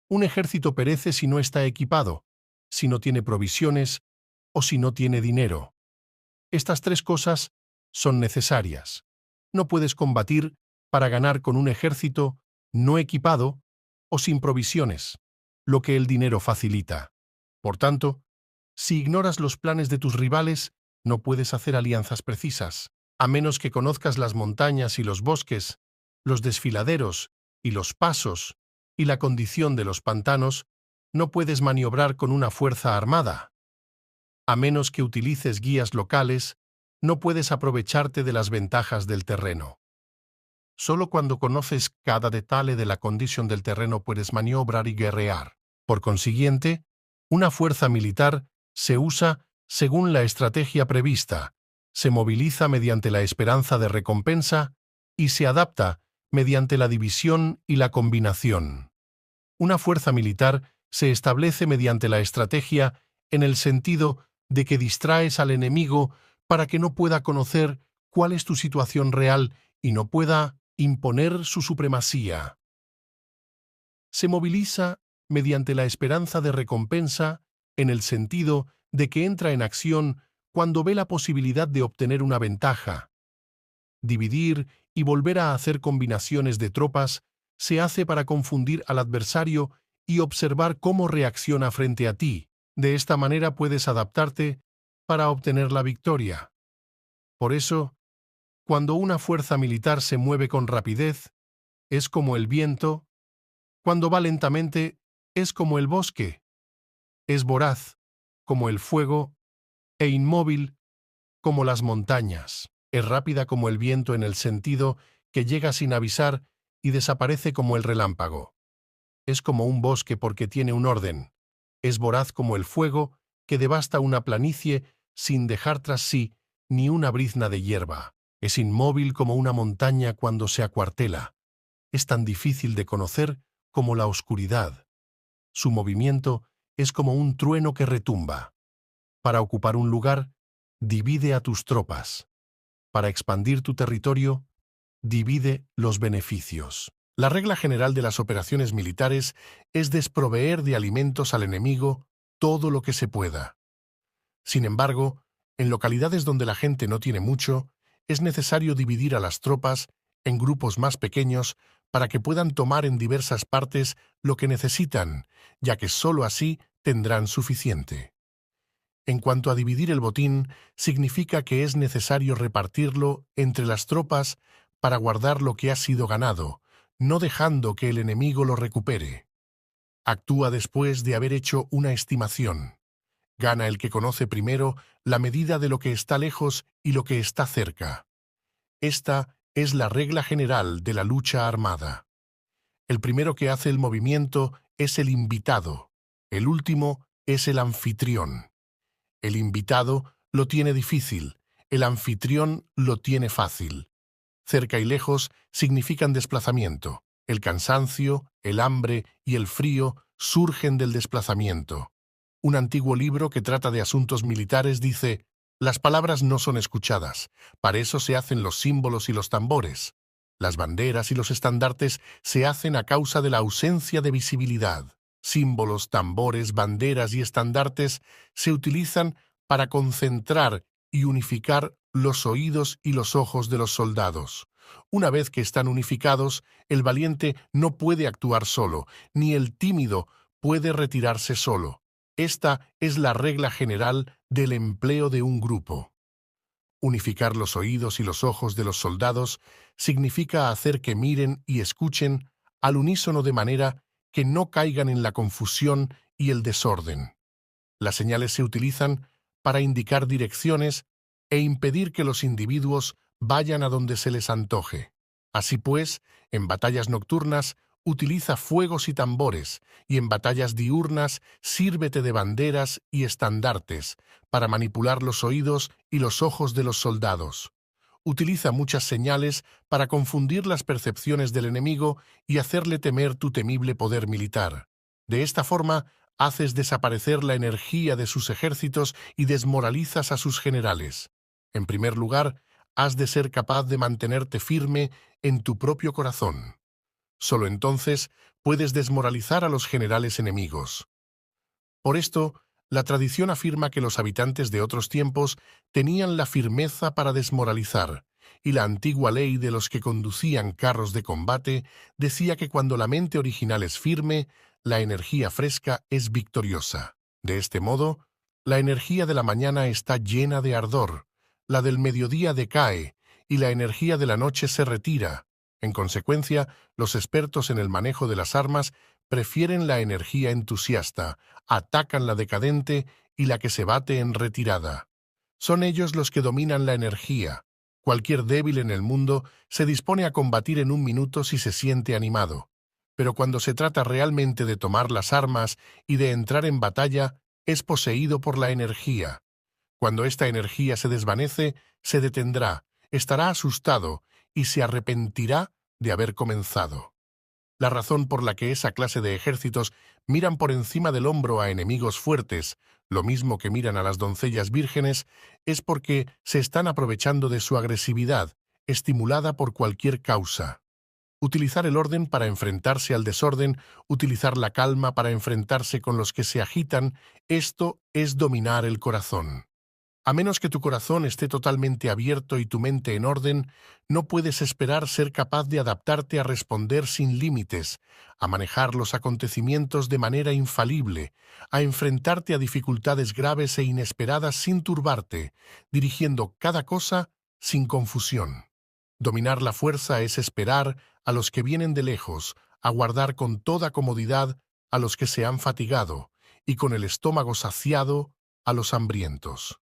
un ejército perece si no está equipado, si no tiene provisiones o si no tiene dinero. Estas 3 cosas son necesarias. No puedes combatir para ganar con un ejército no equipado o sin provisiones, lo que el dinero facilita. Por tanto, si ignoras los planes de tus rivales, no puedes hacer alianzas precisas. A menos que conozcas las montañas y los bosques, los desfiladeros y los pasos y la condición de los pantanos, no puedes maniobrar con una fuerza armada. A menos que utilices guías locales, no puedes aprovecharte de las ventajas del terreno. Solo cuando conoces cada detalle de la condición del terreno puedes maniobrar y guerrear. Por consiguiente, una fuerza militar se usa según la estrategia prevista, se moviliza mediante la esperanza de recompensa y se adapta mediante la división y la combinación. Una fuerza militar se establece mediante la estrategia en el sentido de que distraes al enemigo para que no pueda conocer cuál es tu situación real y no pueda imponer su supremacía. Se moviliza mediante la esperanza de recompensa en el sentido de que entra en acción cuando ve la posibilidad de obtener una ventaja. Dividir y volver a hacer combinaciones de tropas se hace para confundir al adversario y observar cómo reacciona frente a ti. De esta manera puedes adaptarte para obtener la victoria. Por eso, cuando una fuerza militar se mueve con rapidez, es como el viento; cuando va lentamente, es como el bosque; es voraz, como el fuego, e inmóvil, como las montañas. Es rápida como el viento en el sentido que llega sin avisar y desaparece como el relámpago. Es como un bosque porque tiene un orden. Es voraz como el fuego que devasta una planicie sin dejar tras sí ni una brizna de hierba. Es inmóvil como una montaña cuando se acuartela. Es tan difícil de conocer como la oscuridad. Su movimiento es como un trueno que retumba. Para ocupar un lugar, divide a tus tropas. Para expandir tu territorio, divide los beneficios. La regla general de las operaciones militares es desproveer de alimentos al enemigo todo lo que se pueda. Sin embargo, en localidades donde la gente no tiene mucho, es necesario dividir a las tropas en grupos más pequeños para que puedan tomar en diversas partes lo que necesitan, ya que sólo así tendrán suficiente. En cuanto a dividir el botín, significa que es necesario repartirlo entre las tropas para guardar lo que ha sido ganado, no dejando que el enemigo lo recupere. Actúa después de haber hecho una estimación. Gana el que conoce primero la medida de lo que está lejos y lo que está cerca. Esta es la regla general de la lucha armada. El primero que hace el movimiento es el invitado, el último es el anfitrión. El invitado lo tiene difícil, el anfitrión lo tiene fácil. Cerca y lejos significan desplazamiento. El cansancio, el hambre y el frío surgen del desplazamiento. Un antiguo libro que trata de asuntos militares dice: las palabras no son escuchadas, para eso se hacen los símbolos y los tambores. Las banderas y los estandartes se hacen a causa de la ausencia de visibilidad. Símbolos, tambores, banderas y estandartes se utilizan para concentrar y unificar los oídos y los ojos de los soldados. Una vez que están unificados, el valiente no puede actuar solo, ni el tímido puede retirarse solo. Esta es la regla general del empleo de un grupo. Unificar los oídos y los ojos de los soldados significa hacer que miren y escuchen al unísono de manera que no caigan en la confusión y el desorden. Las señales se utilizan para indicar direcciones e impedir que los individuos vayan a donde se les antoje. Así pues, en batallas nocturnas, utiliza fuegos y tambores, y en batallas diurnas sírvete de banderas y estandartes para manipular los oídos y los ojos de los soldados. Utiliza muchas señales para confundir las percepciones del enemigo y hacerle temer tu temible poder militar. De esta forma, haces desaparecer la energía de sus ejércitos y desmoralizas a sus generales. En primer lugar, has de ser capaz de mantenerte firme en tu propio corazón. Solo entonces puedes desmoralizar a los generales enemigos. Por esto, la tradición afirma que los habitantes de otros tiempos tenían la firmeza para desmoralizar, y la antigua ley de los que conducían carros de combate decía que cuando la mente original es firme, la energía fresca es victoriosa. De este modo, la energía de la mañana está llena de ardor, la del mediodía decae, y la energía de la noche se retira. En consecuencia, los expertos en el manejo de las armas prefieren la energía entusiasta, atacan la decadente y la que se bate en retirada. Son ellos los que dominan la energía. Cualquier débil en el mundo se dispone a combatir en un minuto si se siente animado. Pero cuando se trata realmente de tomar las armas y de entrar en batalla, es poseído por la energía. Cuando esta energía se desvanece, se detendrá, estará asustado y se arrepentirá de haber comenzado. La razón por la que esa clase de ejércitos miran por encima del hombro a enemigos fuertes, lo mismo que miran a las doncellas vírgenes, es porque se están aprovechando de su agresividad, estimulada por cualquier causa. Utilizar el orden para enfrentarse al desorden, utilizar la calma para enfrentarse con los que se agitan, esto es dominar el corazón. A menos que tu corazón esté totalmente abierto y tu mente en orden, no puedes esperar ser capaz de adaptarte a responder sin límites, a manejar los acontecimientos de manera infalible, a enfrentarte a dificultades graves e inesperadas sin turbarte, dirigiendo cada cosa sin confusión. Dominar la fuerza es esperar a los que vienen de lejos, aguardar con toda comodidad a los que se han fatigado, y con el estómago saciado a los hambrientos.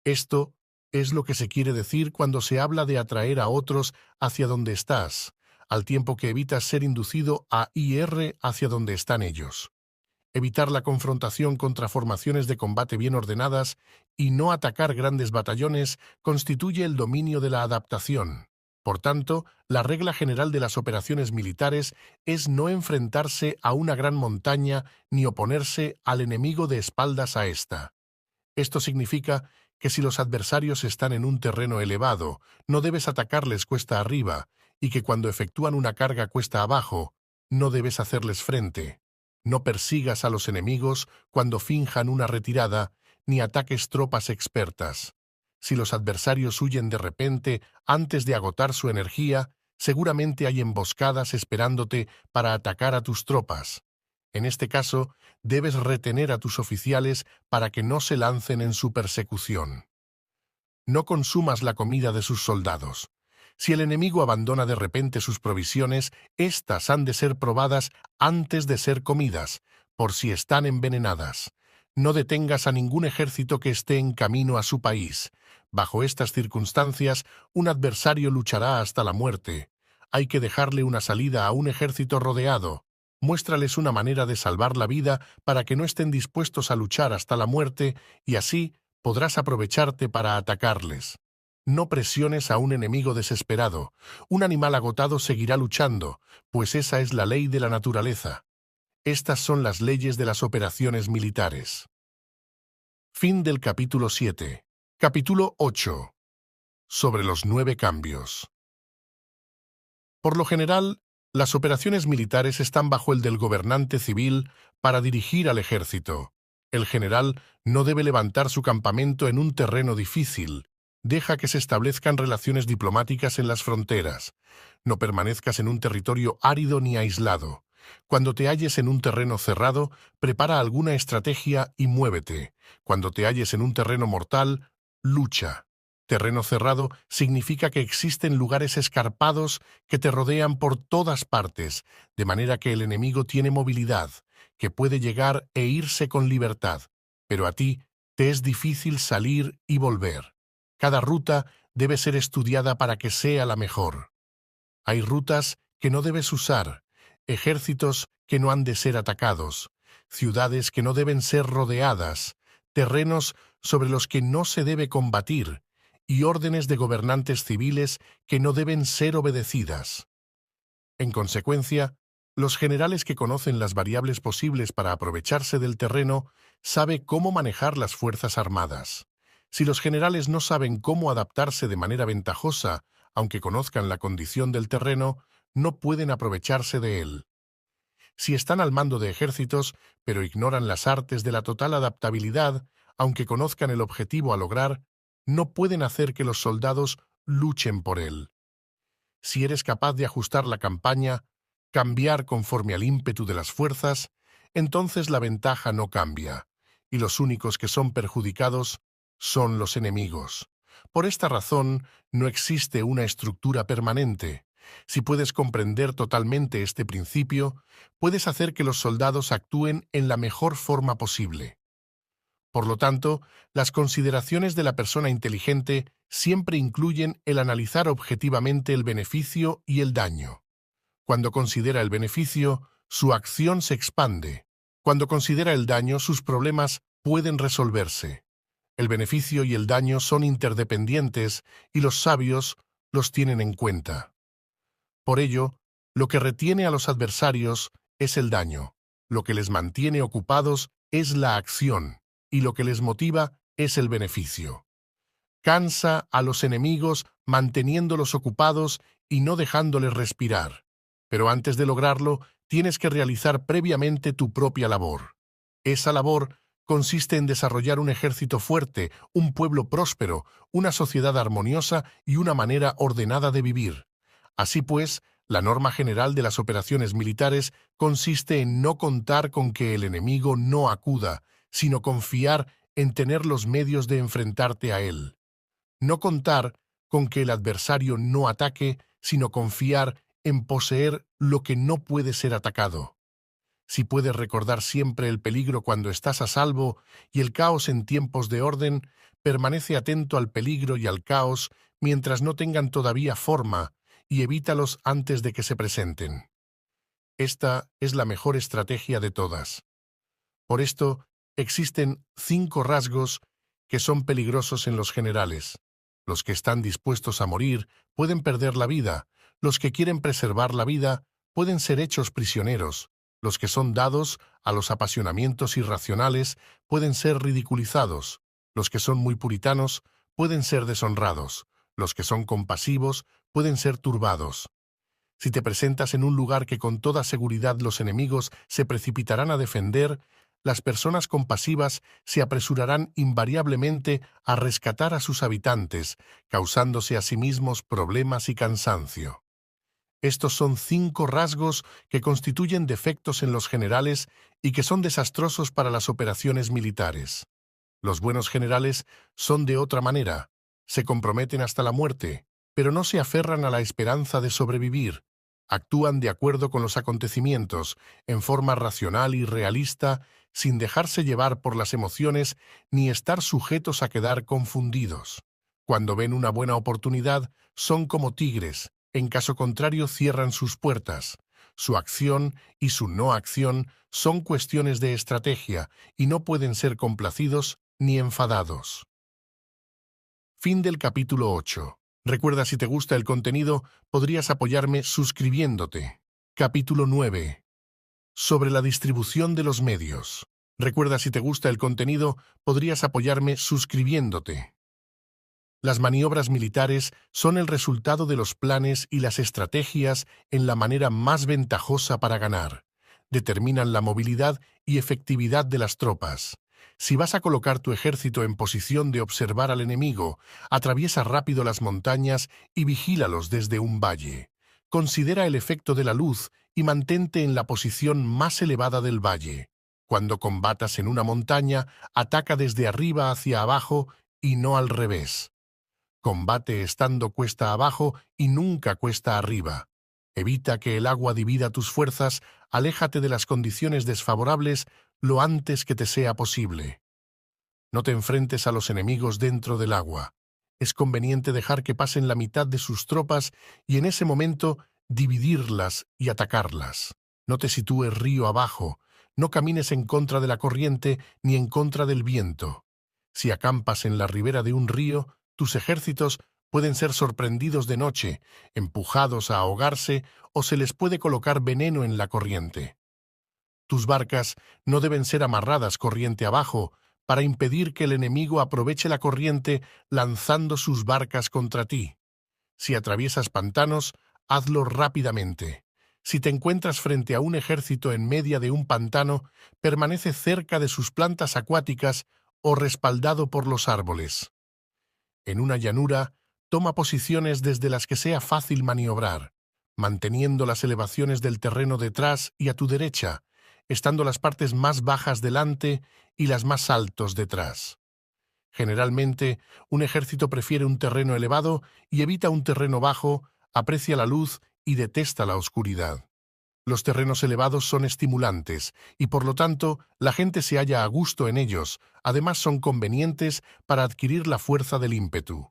Esto es lo que se quiere decir cuando se habla de atraer a otros hacia donde estás, al tiempo que evitas ser inducido a ir hacia donde están ellos. Evitar la confrontación contra formaciones de combate bien ordenadas y no atacar grandes batallones constituye el dominio de la adaptación. Por tanto, la regla general de las operaciones militares es no enfrentarse a una gran montaña ni oponerse al enemigo de espaldas a ésta. Esto significa que si los adversarios están en un terreno elevado, no debes atacarles cuesta arriba, y que cuando efectúan una carga cuesta abajo, no debes hacerles frente. No persigas a los enemigos cuando finjan una retirada, ni ataques tropas expertas. Si los adversarios huyen de repente antes de agotar su energía, seguramente hay emboscadas esperándote para atacar a tus tropas. En este caso, debes retener a tus oficiales para que no se lancen en su persecución. No consumas la comida de sus soldados. Si el enemigo abandona de repente sus provisiones, éstas han de ser probadas antes de ser comidas, por si están envenenadas. No detengas a ningún ejército que esté en camino a su país. Bajo estas circunstancias, un adversario luchará hasta la muerte. Hay que dejarle una salida a un ejército rodeado. Muéstrales una manera de salvar la vida para que no estén dispuestos a luchar hasta la muerte y así podrás aprovecharte para atacarles. No presiones a un enemigo desesperado. Un animal agotado seguirá luchando, pues esa es la ley de la naturaleza. Estas son las leyes de las operaciones militares. Fin del capítulo 7. Capítulo 8. Sobre los 9 cambios. Por lo general, las operaciones militares están bajo el del gobernante civil para dirigir al ejército. El general no debe levantar su campamento en un terreno difícil. Deja que se establezcan relaciones diplomáticas en las fronteras. No permanezcas en un territorio árido ni aislado. Cuando te halles en un terreno cerrado, prepara alguna estrategia y muévete. Cuando te halles en un terreno mortal, lucha. Terreno cerrado significa que existen lugares escarpados que te rodean por todas partes, de manera que el enemigo tiene movilidad, que puede llegar e irse con libertad, pero a ti te es difícil salir y volver. Cada ruta debe ser estudiada para que sea la mejor. Hay rutas que no debes usar, ejércitos que no han de ser atacados, ciudades que no deben ser rodeadas, terrenos sobre los que no se debe combatir, y órdenes de gobernantes civiles que no deben ser obedecidas. En consecuencia, los generales que conocen las variables posibles para aprovecharse del terreno saben cómo manejar las fuerzas armadas. Si los generales no saben cómo adaptarse de manera ventajosa, aunque conozcan la condición del terreno, no pueden aprovecharse de él. Si están al mando de ejércitos, pero ignoran las artes de la total adaptabilidad, aunque conozcan el objetivo a lograr, no pueden hacer que los soldados luchen por él. Si eres capaz de ajustar la campaña, cambiar conforme al ímpetu de las fuerzas, entonces la ventaja no cambia, y los únicos que son perjudicados son los enemigos. Por esta razón, no existe una estructura permanente. Si puedes comprender totalmente este principio, puedes hacer que los soldados actúen en la mejor forma posible. Por lo tanto, las consideraciones de la persona inteligente siempre incluyen el analizar objetivamente el beneficio y el daño. Cuando considera el beneficio, su acción se expande. Cuando considera el daño, sus problemas pueden resolverse. El beneficio y el daño son interdependientes y los sabios los tienen en cuenta. Por ello, lo que retiene a los adversarios es el daño, lo que les mantiene ocupados es la acción, y lo que les motiva es el beneficio. Cansa a los enemigos manteniéndolos ocupados y no dejándoles respirar. Pero antes de lograrlo, tienes que realizar previamente tu propia labor. Esa labor consiste en desarrollar un ejército fuerte, un pueblo próspero, una sociedad armoniosa y una manera ordenada de vivir. Así pues, la norma general de las operaciones militares consiste en no contar con que el enemigo no acuda, sino confiar en tener los medios de enfrentarte a él. No contar con que el adversario no ataque, sino confiar en poseer lo que no puede ser atacado. Si puedes recordar siempre el peligro cuando estás a salvo y el caos en tiempos de orden, permanece atento al peligro y al caos mientras no tengan todavía forma y evítalos antes de que se presenten. Esta es la mejor estrategia de todas. Por esto, existen 5 rasgos que son peligrosos en los generales. Los que están dispuestos a morir pueden perder la vida. Los que quieren preservar la vida pueden ser hechos prisioneros. Los que son dados a los apasionamientos irracionales pueden ser ridiculizados. Los que son muy puritanos pueden ser deshonrados. Los que son compasivos pueden ser turbados. Si te presentas en un lugar que con toda seguridad los enemigos se precipitarán a defender, las personas compasivas se apresurarán invariablemente a rescatar a sus habitantes, causándose a sí mismos problemas y cansancio. Estos son 5 rasgos que constituyen defectos en los generales y que son desastrosos para las operaciones militares. Los buenos generales son de otra manera, se comprometen hasta la muerte, pero no se aferran a la esperanza de sobrevivir. Actúan de acuerdo con los acontecimientos, en forma racional y realista, sin dejarse llevar por las emociones ni estar sujetos a quedar confundidos. Cuando ven una buena oportunidad, son como tigres, en caso contrario cierran sus puertas. Su acción y su no acción son cuestiones de estrategia y no pueden ser complacidos ni enfadados. Fin del capítulo 8. Recuerda, si te gusta el contenido, podrías apoyarme suscribiéndote. Capítulo 9. Sobre la distribución de los medios. Recuerda, si te gusta el contenido, podrías apoyarme suscribiéndote. Las maniobras militares son el resultado de los planes y las estrategias en la manera más ventajosa para ganar. Determinan la movilidad y efectividad de las tropas. Si vas a colocar tu ejército en posición de observar al enemigo, atraviesa rápido las montañas y vigílalos desde un valle. Considera el efecto de la luz y mantente en la posición más elevada del valle. Cuando combatas en una montaña, ataca desde arriba hacia abajo y no al revés. Combate estando cuesta abajo y nunca cuesta arriba. Evita que el agua divida tus fuerzas, aléjate de las condiciones desfavorables lo antes que te sea posible. No te enfrentes a los enemigos dentro del agua. Es conveniente dejar que pasen la mitad de sus tropas y en ese momento dividirlas y atacarlas. No te sitúes río abajo, no camines en contra de la corriente ni en contra del viento. Si acampas en la ribera de un río, tus ejércitos pueden ser sorprendidos de noche, empujados a ahogarse o se les puede colocar veneno en la corriente. Tus barcas no deben ser amarradas corriente abajo para impedir que el enemigo aproveche la corriente lanzando sus barcas contra ti. Si atraviesas pantanos, hazlo rápidamente. Si te encuentras frente a un ejército en medio de un pantano, permanece cerca de sus plantas acuáticas o respaldado por los árboles. En una llanura, toma posiciones desde las que sea fácil maniobrar, manteniendo las elevaciones del terreno detrás y a tu derecha, estando las partes más bajas delante y las más altos detrás. Generalmente, un ejército prefiere un terreno elevado y evita un terreno bajo, aprecia la luz y detesta la oscuridad. Los terrenos elevados son estimulantes y, por lo tanto, la gente se halla a gusto en ellos. Además, son convenientes para adquirir la fuerza del ímpetu.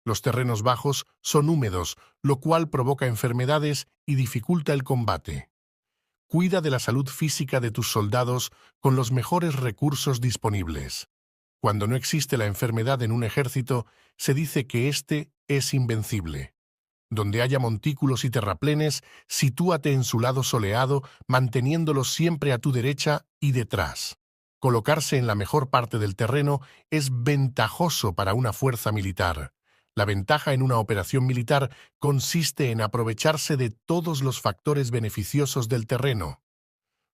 Los terrenos bajos son húmedos, lo cual provoca enfermedades y dificulta el combate. Cuida de la salud física de tus soldados con los mejores recursos disponibles. Cuando no existe la enfermedad en un ejército, se dice que éste es invencible. Donde haya montículos y terraplenes, sitúate en su lado soleado, manteniéndolos siempre a tu derecha y detrás. Colocarse en la mejor parte del terreno es ventajoso para una fuerza militar. La ventaja en una operación militar consiste en aprovecharse de todos los factores beneficiosos del terreno.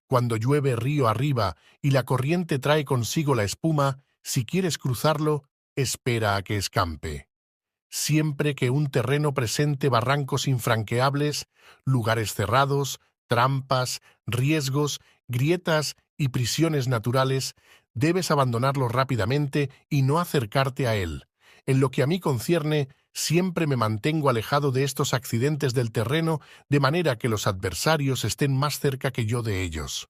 Cuando llueve río arriba y la corriente trae consigo la espuma, si quieres cruzarlo, espera a que escampe. Siempre que un terreno presente barrancos infranqueables, lugares cerrados, trampas, riesgos, grietas y prisiones naturales, debes abandonarlo rápidamente y no acercarte a él. En lo que a mí concierne, siempre me mantengo alejado de estos accidentes del terreno, de manera que los adversarios estén más cerca que yo de ellos.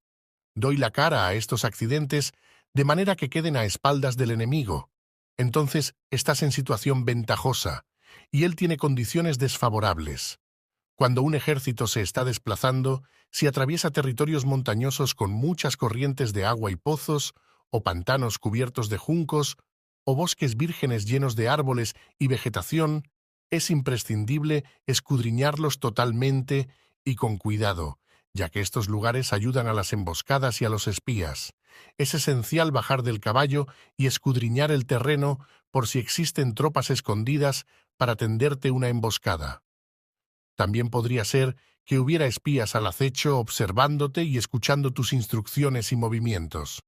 Doy la cara a estos accidentes, de manera que queden a espaldas del enemigo. Entonces estás en situación ventajosa, y él tiene condiciones desfavorables. Cuando un ejército se está desplazando, si atraviesa territorios montañosos con muchas corrientes de agua y pozos, o pantanos cubiertos de juncos, o bosques vírgenes llenos de árboles y vegetación, es imprescindible escudriñarlos totalmente y con cuidado, ya que estos lugares ayudan a las emboscadas y a los espías. Es esencial bajar del caballo y escudriñar el terreno por si existen tropas escondidas para tenderte una emboscada. También podría ser que hubiera espías al acecho observándote y escuchando tus instrucciones y movimientos.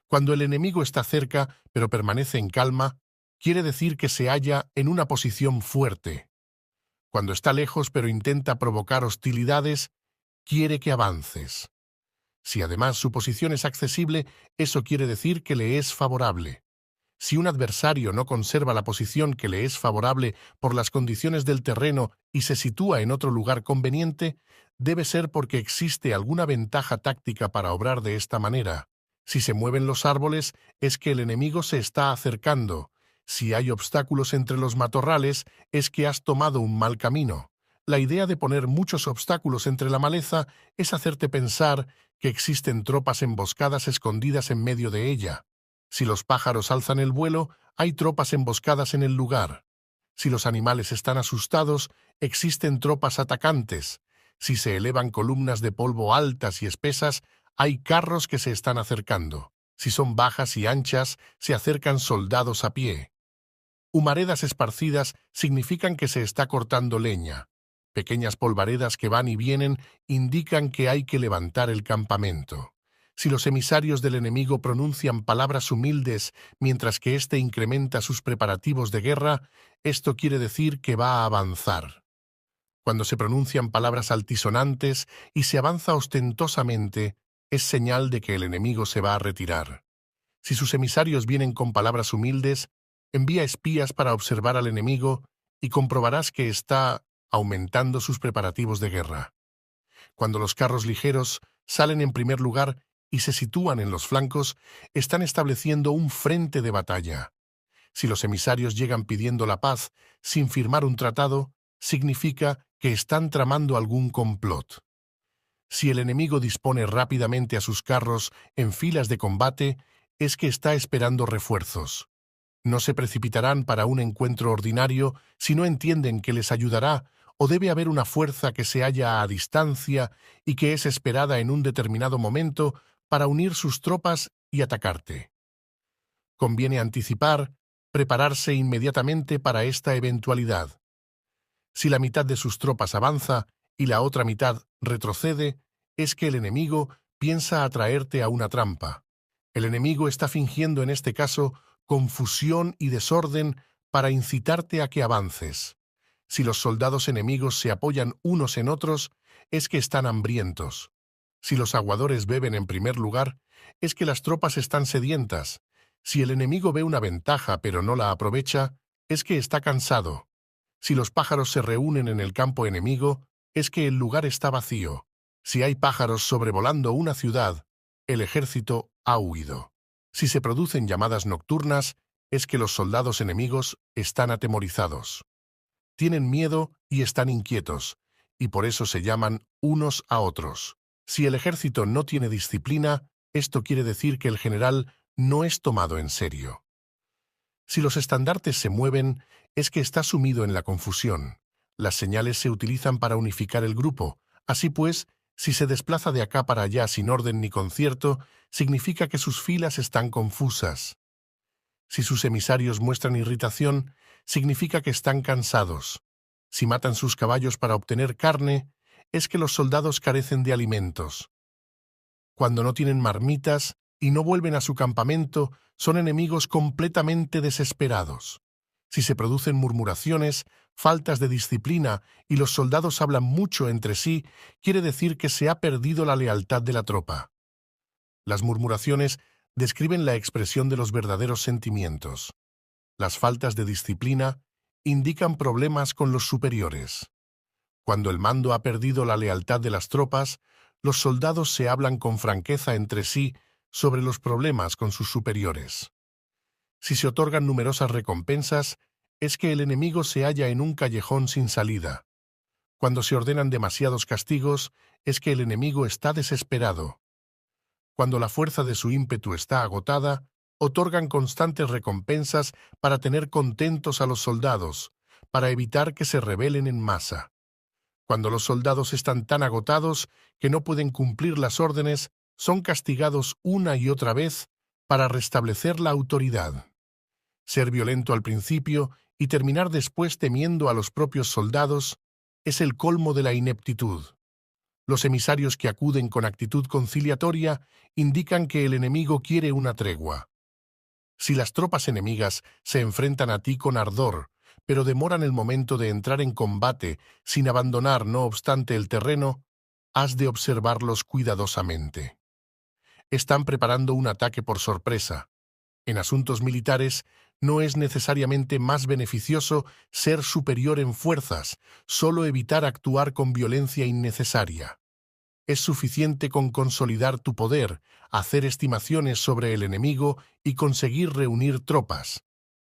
Cuando el enemigo está cerca, pero permanece en calma, quiere decir que se halla en una posición fuerte. Cuando está lejos, pero intenta provocar hostilidades, quiere que avances. Si además su posición es accesible, eso quiere decir que le es favorable. Si un adversario no conserva la posición que le es favorable por las condiciones del terreno y se sitúa en otro lugar conveniente, debe ser porque existe alguna ventaja táctica para obrar de esta manera. Si se mueven los árboles, es que el enemigo se está acercando. Si hay obstáculos entre los matorrales, es que has tomado un mal camino. La idea de poner muchos obstáculos entre la maleza es hacerte pensar que existen tropas emboscadas escondidas en medio de ella. Si los pájaros alzan el vuelo, hay tropas emboscadas en el lugar. Si los animales están asustados, existen tropas atacantes. Si se elevan columnas de polvo altas y espesas, hay carros que se están acercando. Si son bajas y anchas, se acercan soldados a pie. Humaredas esparcidas significan que se está cortando leña. Pequeñas polvaredas que van y vienen indican que hay que levantar el campamento. Si los emisarios del enemigo pronuncian palabras humildes mientras que éste incrementa sus preparativos de guerra, esto quiere decir que va a avanzar. Cuando se pronuncian palabras altisonantes y se avanza ostentosamente, es señal de que el enemigo se va a retirar. Si sus emisarios vienen con palabras humildes, envía espías para observar al enemigo y comprobarás que está aumentando sus preparativos de guerra. Cuando los carros ligeros salen en primer lugar y se sitúan en los flancos, están estableciendo un frente de batalla. Si los emisarios llegan pidiendo la paz sin firmar un tratado, significa que están tramando algún complot. Si el enemigo dispone rápidamente a sus carros en filas de combate, es que está esperando refuerzos. No se precipitarán para un encuentro ordinario si no entienden que les ayudará, o debe haber una fuerza que se halla a distancia y que es esperada en un determinado momento para unir sus tropas y atacarte. Conviene anticipar, prepararse inmediatamente para esta eventualidad. Si la mitad de sus tropas avanza y la otra mitad retrocede, es que el enemigo piensa atraerte a una trampa. El enemigo está fingiendo en este caso confusión y desorden para incitarte a que avances. Si los soldados enemigos se apoyan unos en otros, es que están hambrientos. Si los aguadores beben en primer lugar, es que las tropas están sedientas. Si el enemigo ve una ventaja pero no la aprovecha, es que está cansado. Si los pájaros se reúnen en el campo enemigo, es que el lugar está vacío. Si hay pájaros sobrevolando una ciudad, el ejército ha huido. Si se producen llamadas nocturnas, es que los soldados enemigos están atemorizados. Tienen miedo y están inquietos, y por eso se llaman unos a otros. Si el ejército no tiene disciplina, esto quiere decir que el general no es tomado en serio. Si los estandartes se mueven, es que está sumido en la confusión. Las señales se utilizan para unificar el grupo. Así pues, si se desplaza de acá para allá sin orden ni concierto, significa que sus filas están confusas. Si sus emisarios muestran irritación, significa que están cansados. Si matan sus caballos para obtener carne, es que los soldados carecen de alimentos. Cuando no tienen marmitas y no vuelven a su campamento, son enemigos completamente desesperados. Si se producen murmuraciones, faltas de disciplina y los soldados hablan mucho entre sí, quiere decir que se ha perdido la lealtad de la tropa. Las murmuraciones describen la expresión de los verdaderos sentimientos. Las faltas de disciplina indican problemas con los superiores. Cuando el mando ha perdido la lealtad de las tropas, los soldados se hablan con franqueza entre sí sobre los problemas con sus superiores. Si se otorgan numerosas recompensas, es que el enemigo se halla en un callejón sin salida. Cuando se ordenan demasiados castigos, es que el enemigo está desesperado. Cuando la fuerza de su ímpetu está agotada, otorgan constantes recompensas para tener contentos a los soldados, para evitar que se rebelen en masa. Cuando los soldados están tan agotados que no pueden cumplir las órdenes, son castigados una y otra vez para restablecer la autoridad. Ser violento al principio y terminar después temiendo a los propios soldados es el colmo de la ineptitud. Los emisarios que acuden con actitud conciliatoria indican que el enemigo quiere una tregua. Si las tropas enemigas se enfrentan a ti con ardor, pero demoran el momento de entrar en combate sin abandonar, no obstante, el terreno, has de observarlos cuidadosamente. Están preparando un ataque por sorpresa. En asuntos militares, no es necesariamente más beneficioso ser superior en fuerzas, solo evitar actuar con violencia innecesaria. Es suficiente con consolidar tu poder, hacer estimaciones sobre el enemigo y conseguir reunir tropas.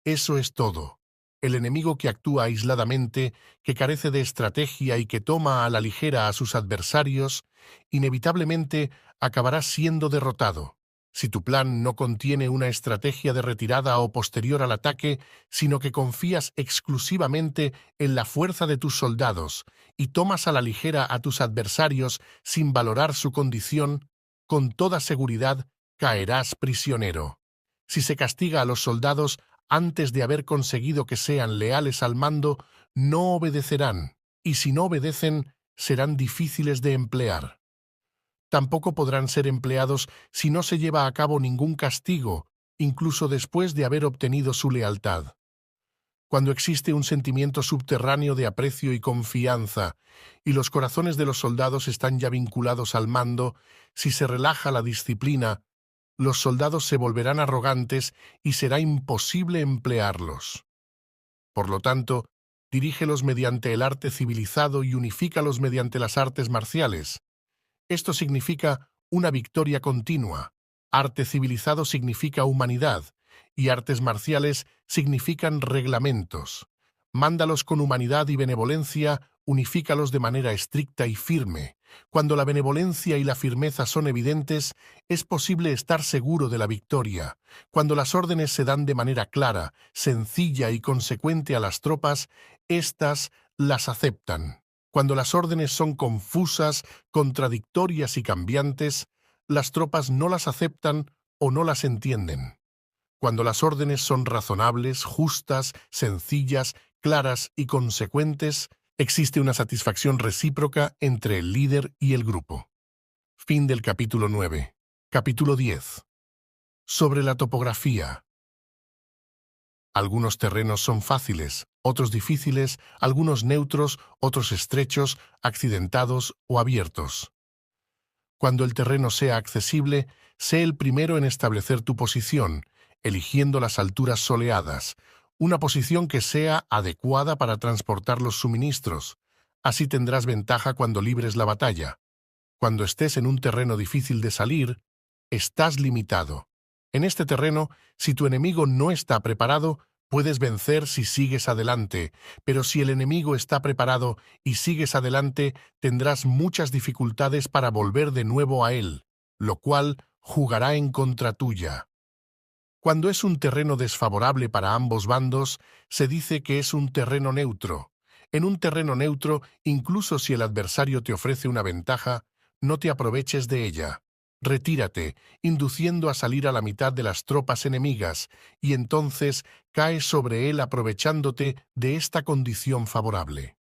Eso es todo. El enemigo que actúa aisladamente, que carece de estrategia y que toma a la ligera a sus adversarios, inevitablemente acabará siendo derrotado. Si tu plan no contiene una estrategia de retirada o posterior al ataque, sino que confías exclusivamente en la fuerza de tus soldados y tomas a la ligera a tus adversarios sin valorar su condición, con toda seguridad caerás prisionero. Si se castiga a los soldados antes de haber conseguido que sean leales al mando, no obedecerán, y si no obedecen, serán difíciles de emplear. Tampoco podrán ser empleados si no se lleva a cabo ningún castigo, incluso después de haber obtenido su lealtad. Cuando existe un sentimiento subterráneo de aprecio y confianza, y los corazones de los soldados están ya vinculados al mando, si se relaja la disciplina, los soldados se volverán arrogantes y será imposible emplearlos. Por lo tanto, dirígelos mediante el arte civilizado y unifícalos mediante las artes marciales. Esto significa una victoria continua. Arte civilizado significa humanidad, y artes marciales significan reglamentos. Mándalos con humanidad y benevolencia, unifícalos de manera estricta y firme. Cuando la benevolencia y la firmeza son evidentes, es posible estar seguro de la victoria. Cuando las órdenes se dan de manera clara, sencilla y consecuente a las tropas, éstas las aceptan. Cuando las órdenes son confusas, contradictorias y cambiantes, las tropas no las aceptan o no las entienden. Cuando las órdenes son razonables, justas, sencillas, claras y consecuentes, existe una satisfacción recíproca entre el líder y el grupo. Fin del capítulo 9. Capítulo 10. Sobre la topografía. Algunos terrenos son fáciles, otros difíciles, algunos neutros, otros estrechos, accidentados o abiertos. Cuando el terreno sea accesible, sé el primero en establecer tu posición, eligiendo las alturas soleadas, una posición que sea adecuada para transportar los suministros. Así tendrás ventaja cuando libres la batalla. Cuando estés en un terreno difícil de salir, estás limitado. En este terreno, si tu enemigo no está preparado, puedes vencer si sigues adelante, pero si el enemigo está preparado y sigues adelante, tendrás muchas dificultades para volver de nuevo a él, lo cual jugará en contra tuya. Cuando es un terreno desfavorable para ambos bandos, se dice que es un terreno neutro. En un terreno neutro, incluso si el adversario te ofrece una ventaja, no te aproveches de ella. Retírate, induciendo a salir a la mitad de las tropas enemigas, y entonces caes sobre él aprovechándote de esta condición favorable.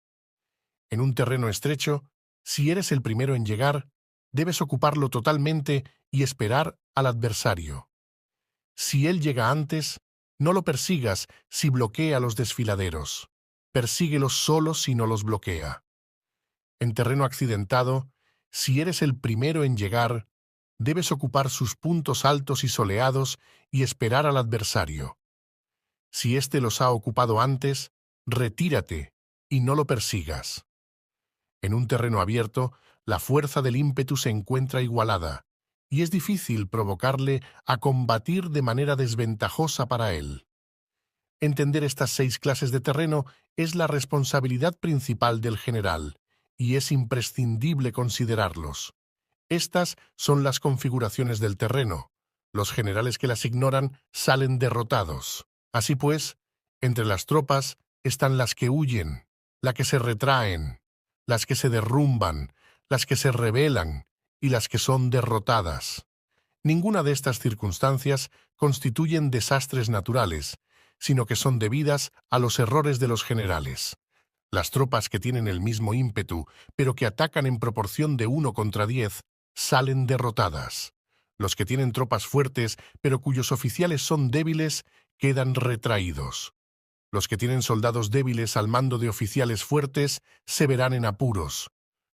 En un terreno estrecho, si eres el primero en llegar, debes ocuparlo totalmente y esperar al adversario. Si él llega antes, no lo persigas si bloquea los desfiladeros. Persíguelos solo si no los bloquea. En terreno accidentado, si eres el primero en llegar, debes ocupar sus puntos altos y soleados y esperar al adversario. Si éste los ha ocupado antes, retírate y no lo persigas. En un terreno abierto, la fuerza del ímpetu se encuentra igualada, y es difícil provocarle a combatir de manera desventajosa para él. Entender estas 6 clases de terreno es la responsabilidad principal del general, y es imprescindible considerarlos. Estas son las configuraciones del terreno. Los generales que las ignoran salen derrotados. Así pues, entre las tropas están las que huyen, las que se retraen, las que se derrumban, las que se rebelan y las que son derrotadas. Ninguna de estas circunstancias constituyen desastres naturales, sino que son debidas a los errores de los generales. Las tropas que tienen el mismo ímpetu, pero que atacan en proporción de 1 contra 10, salen derrotadas. Los que tienen tropas fuertes, pero cuyos oficiales son débiles, quedan retraídos. Los que tienen soldados débiles al mando de oficiales fuertes se verán en apuros.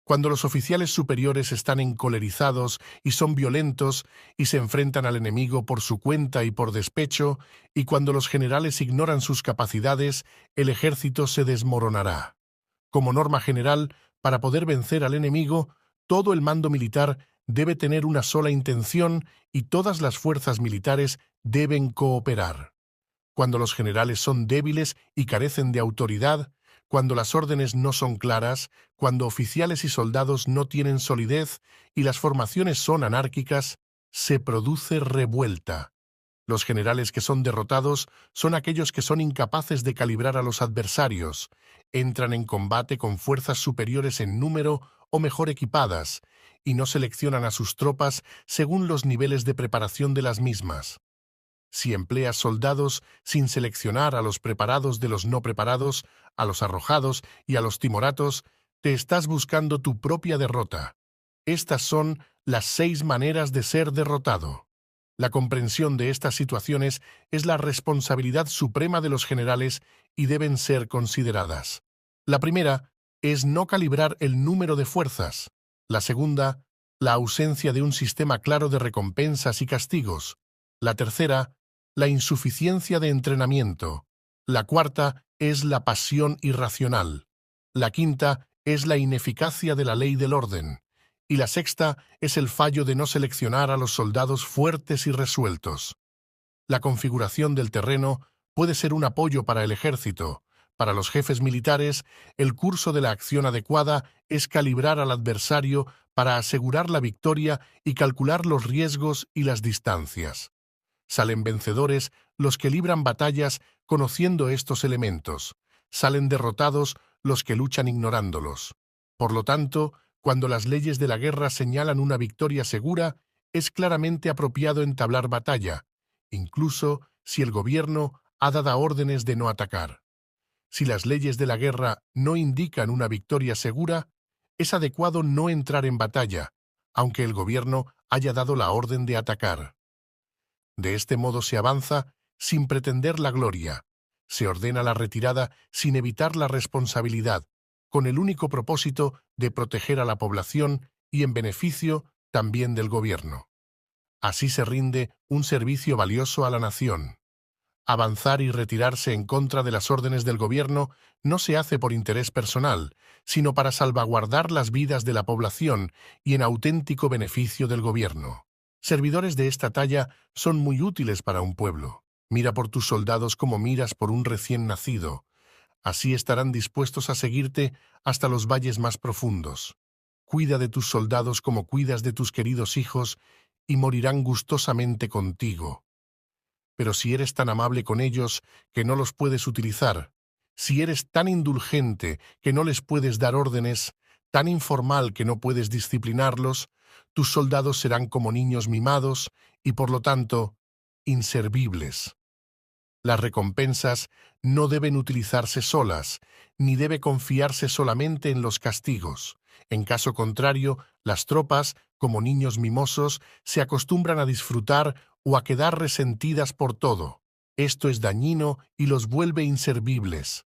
Cuando los oficiales superiores están encolerizados y son violentos y se enfrentan al enemigo por su cuenta y por despecho, y cuando los generales ignoran sus capacidades, el ejército se desmoronará. Como norma general, para poder vencer al enemigo, todo el mando militar debe tener una sola intención y todas las fuerzas militares deben cooperar. Cuando los generales son débiles y carecen de autoridad, cuando las órdenes no son claras, cuando oficiales y soldados no tienen solidez y las formaciones son anárquicas, se produce revuelta. Los generales que son derrotados son aquellos que son incapaces de calibrar a los adversarios, entran en combate con fuerzas superiores en número o mejor equipadas, y no seleccionan a sus tropas según los niveles de preparación de las mismas. Si empleas soldados sin seleccionar a los preparados de los no preparados, a los arrojados y a los timoratos, te estás buscando tu propia derrota. Estas son las 6 maneras de ser derrotado. La comprensión de estas situaciones es la responsabilidad suprema de los generales y deben ser consideradas. La primera es no calibrar el número de fuerzas. La segunda, la ausencia de un sistema claro de recompensas y castigos. La tercera, la insuficiencia de entrenamiento. La cuarta es la pasión irracional. La quinta es la ineficacia de la ley del orden. Y la sexta es el fallo de no seleccionar a los soldados fuertes y resueltos. La configuración del terreno puede ser un apoyo para el ejército. Para los jefes militares, el curso de la acción adecuada es calibrar al adversario para asegurar la victoria y calcular los riesgos y las distancias. Salen vencedores los que libran batallas conociendo estos elementos. Salen derrotados los que luchan ignorándolos. Por lo tanto, cuando las leyes de la guerra señalan una victoria segura, es claramente apropiado entablar batalla, incluso si el gobierno ha dado órdenes de no atacar. Si las leyes de la guerra no indican una victoria segura, es adecuado no entrar en batalla, aunque el gobierno haya dado la orden de atacar. De este modo se avanza sin pretender la gloria, se ordena la retirada sin evitar la responsabilidad, con el único propósito de proteger a la población y en beneficio también del gobierno. Así se rinde un servicio valioso a la nación. Avanzar y retirarse en contra de las órdenes del gobierno no se hace por interés personal, sino para salvaguardar las vidas de la población y en auténtico beneficio del gobierno. Servidores de esta talla son muy útiles para un pueblo. Mira por tus soldados como miras por un recién nacido. Así estarán dispuestos a seguirte hasta los valles más profundos. Cuida de tus soldados como cuidas de tus queridos hijos y morirán gustosamente contigo. Pero si eres tan amable con ellos que no los puedes utilizar, si eres tan indulgente que no les puedes dar órdenes, tan informal que no puedes disciplinarlos, tus soldados serán como niños mimados y, por lo tanto, inservibles. Las recompensas no deben utilizarse solas, ni debe confiarse solamente en los castigos. En caso contrario, las tropas, como niños mimosos, se acostumbran a disfrutar o a quedar resentidas por todo. Esto es dañino y los vuelve inservibles.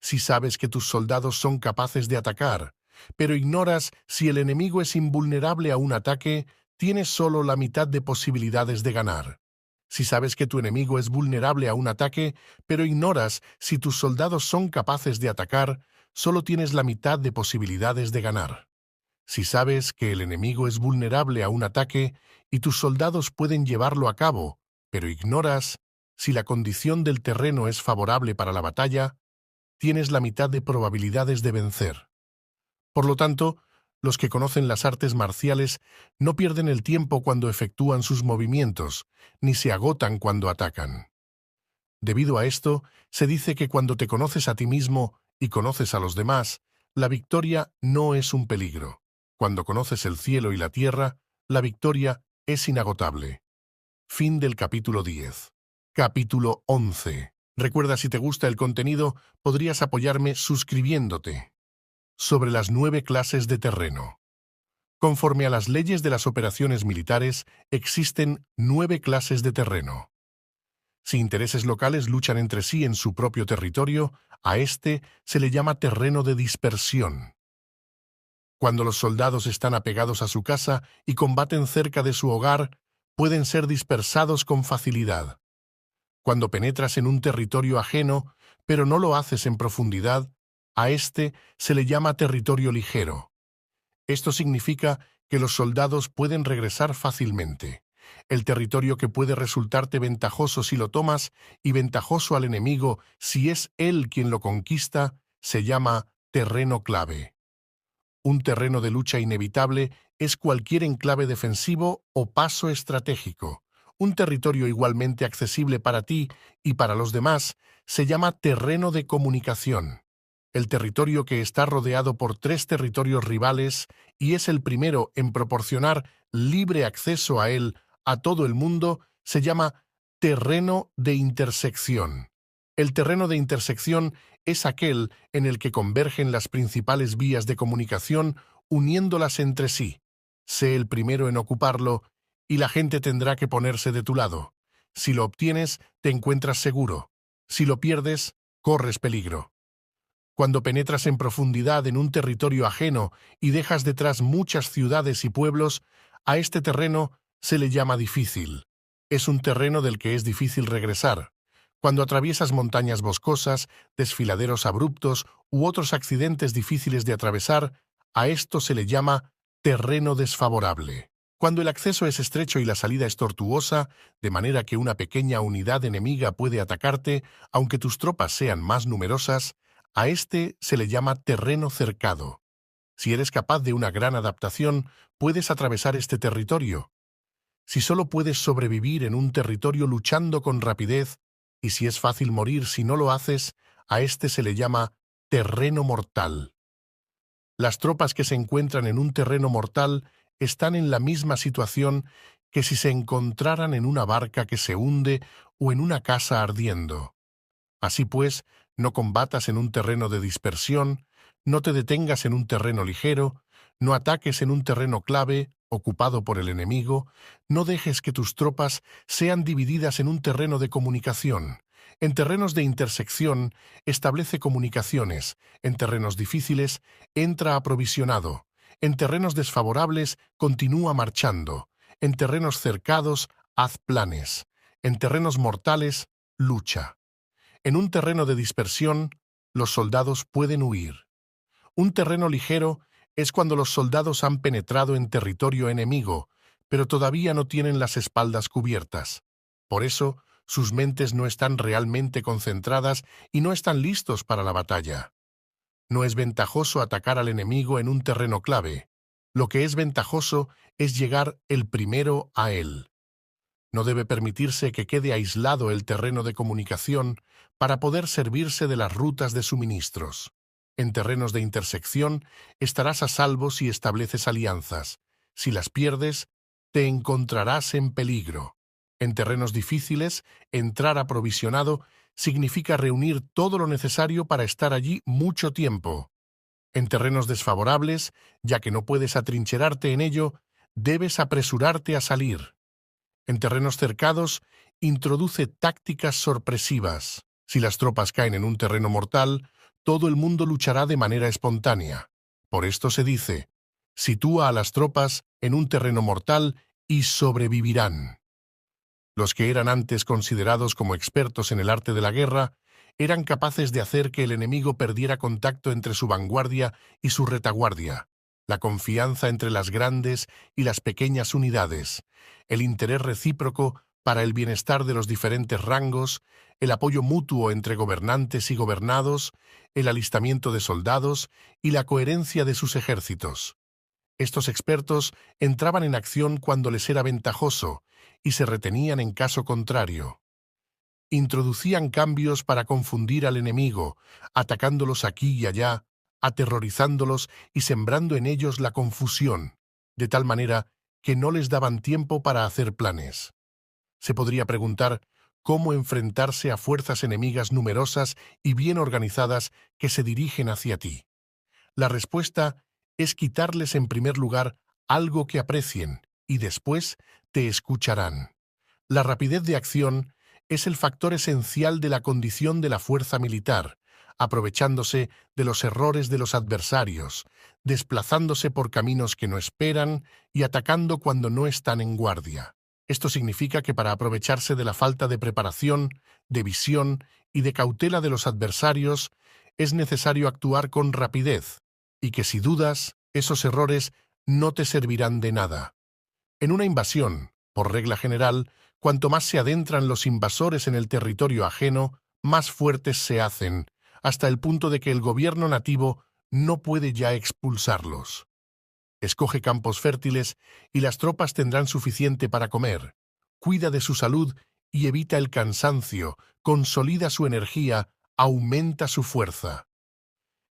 Si sabes que tus soldados son capaces de atacar, pero ignoras si el enemigo es invulnerable a un ataque, tienes solo la mitad de posibilidades de ganar. Si sabes que tu enemigo es vulnerable a un ataque, pero ignoras si tus soldados son capaces de atacar, solo tienes la mitad de posibilidades de ganar. Si sabes que el enemigo es vulnerable a un ataque y tus soldados pueden llevarlo a cabo, pero ignoras si la condición del terreno es favorable para la batalla, tienes la mitad de probabilidades de vencer. Por lo tanto, los que conocen las artes marciales no pierden el tiempo cuando efectúan sus movimientos, ni se agotan cuando atacan. Debido a esto, se dice que cuando te conoces a ti mismo y conoces a los demás, la victoria no es un peligro. Cuando conoces el cielo y la tierra, la victoria es inagotable. Fin del capítulo 10. Capítulo 11. Recuerda, si te gusta el contenido, podrías apoyarme suscribiéndote. Sobre las 9 clases de terreno. Conforme a las leyes de las operaciones militares, existen 9 clases de terreno. Si intereses locales luchan entre sí en su propio territorio, a este se le llama terreno de dispersión. Cuando los soldados están apegados a su casa y combaten cerca de su hogar, pueden ser dispersados con facilidad. Cuando penetras en un territorio ajeno, pero no lo haces en profundidad, a este se le llama territorio ligero. Esto significa que los soldados pueden regresar fácilmente. El territorio que puede resultarte ventajoso si lo tomas y ventajoso al enemigo si es él quien lo conquista, se llama terreno clave. Un terreno de lucha inevitable es cualquier enclave defensivo o paso estratégico. Un territorio igualmente accesible para ti y para los demás se llama terreno de comunicación. El territorio que está rodeado por 3 territorios rivales y es el primero en proporcionar libre acceso a él a todo el mundo se llama terreno de intersección. El terreno de intersección es aquel en el que convergen las principales vías de comunicación uniéndolas entre sí. Sé el primero en ocuparlo y la gente tendrá que ponerse de tu lado. Si lo obtienes, te encuentras seguro. Si lo pierdes, corres peligro. Cuando penetras en profundidad en un territorio ajeno y dejas detrás muchas ciudades y pueblos, a este terreno se le llama difícil. Es un terreno del que es difícil regresar. Cuando atraviesas montañas boscosas, desfiladeros abruptos u otros accidentes difíciles de atravesar, a esto se le llama terreno desfavorable. Cuando el acceso es estrecho y la salida es tortuosa, de manera que una pequeña unidad enemiga puede atacarte, aunque tus tropas sean más numerosas, a este se le llama terreno cercado. Si eres capaz de una gran adaptación, puedes atravesar este territorio. Si solo puedes sobrevivir en un territorio luchando con rapidez, y si es fácil morir si no lo haces, a este se le llama terreno mortal. Las tropas que se encuentran en un terreno mortal están en la misma situación que si se encontraran en una barca que se hunde o en una casa ardiendo. Así pues, no combatas en un terreno de dispersión, no te detengas en un terreno ligero, no ataques en un terreno clave, ocupado por el enemigo, no dejes que tus tropas sean divididas en un terreno de comunicación. En terrenos de intersección, establece comunicaciones. En terrenos difíciles, entra aprovisionado. En terrenos desfavorables, continúa marchando. En terrenos cercados, haz planes. En terrenos mortales, lucha. En un terreno de dispersión, los soldados pueden huir. Un terreno ligero es cuando los soldados han penetrado en territorio enemigo, pero todavía no tienen las espaldas cubiertas. Por eso, sus mentes no están realmente concentradas y no están listos para la batalla. No es ventajoso atacar al enemigo en un terreno clave. Lo que es ventajoso es llegar el primero a él. No debe permitirse que quede aislado el terreno de comunicación para poder servirse de las rutas de suministros. En terrenos de intersección estarás a salvo si estableces alianzas. Si las pierdes, te encontrarás en peligro. En terrenos difíciles, entrar aprovisionado significa reunir todo lo necesario para estar allí mucho tiempo. En terrenos desfavorables, ya que no puedes atrincherarte en ello, debes apresurarte a salir. En terrenos cercados, introduce tácticas sorpresivas. Si las tropas caen en un terreno mortal, todo el mundo luchará de manera espontánea. Por esto se dice, sitúa a las tropas en un terreno mortal y sobrevivirán. Los que eran antes considerados como expertos en el arte de la guerra eran capaces de hacer que el enemigo perdiera contacto entre su vanguardia y su retaguardia, la confianza entre las grandes y las pequeñas unidades, el interés recíproco para el bienestar de los diferentes rangos, el apoyo mutuo entre gobernantes y gobernados, el alistamiento de soldados y la coherencia de sus ejércitos. Estos expertos entraban en acción cuando les era ventajoso y se retenían en caso contrario. Introducían cambios para confundir al enemigo, atacándolos aquí y allá, aterrorizándolos y sembrando en ellos la confusión, de tal manera que no les daban tiempo para hacer planes. Se podría preguntar, cómo enfrentarse a fuerzas enemigas numerosas y bien organizadas que se dirigen hacia ti. La respuesta es quitarles en primer lugar algo que aprecien y después te escucharán. La rapidez de acción es el factor esencial de la condición de la fuerza militar, aprovechándose de los errores de los adversarios, desplazándose por caminos que no esperan y atacando cuando no están en guardia. Esto significa que para aprovecharse de la falta de preparación, de visión y de cautela de los adversarios, es necesario actuar con rapidez, y que si dudas, esos errores no te servirán de nada. En una invasión, por regla general, cuanto más se adentran los invasores en el territorio ajeno, más fuertes se hacen, hasta el punto de que el gobierno nativo no puede ya expulsarlos. Escoge campos fértiles y las tropas tendrán suficiente para comer. Cuida de su salud y evita el cansancio, consolida su energía, aumenta su fuerza.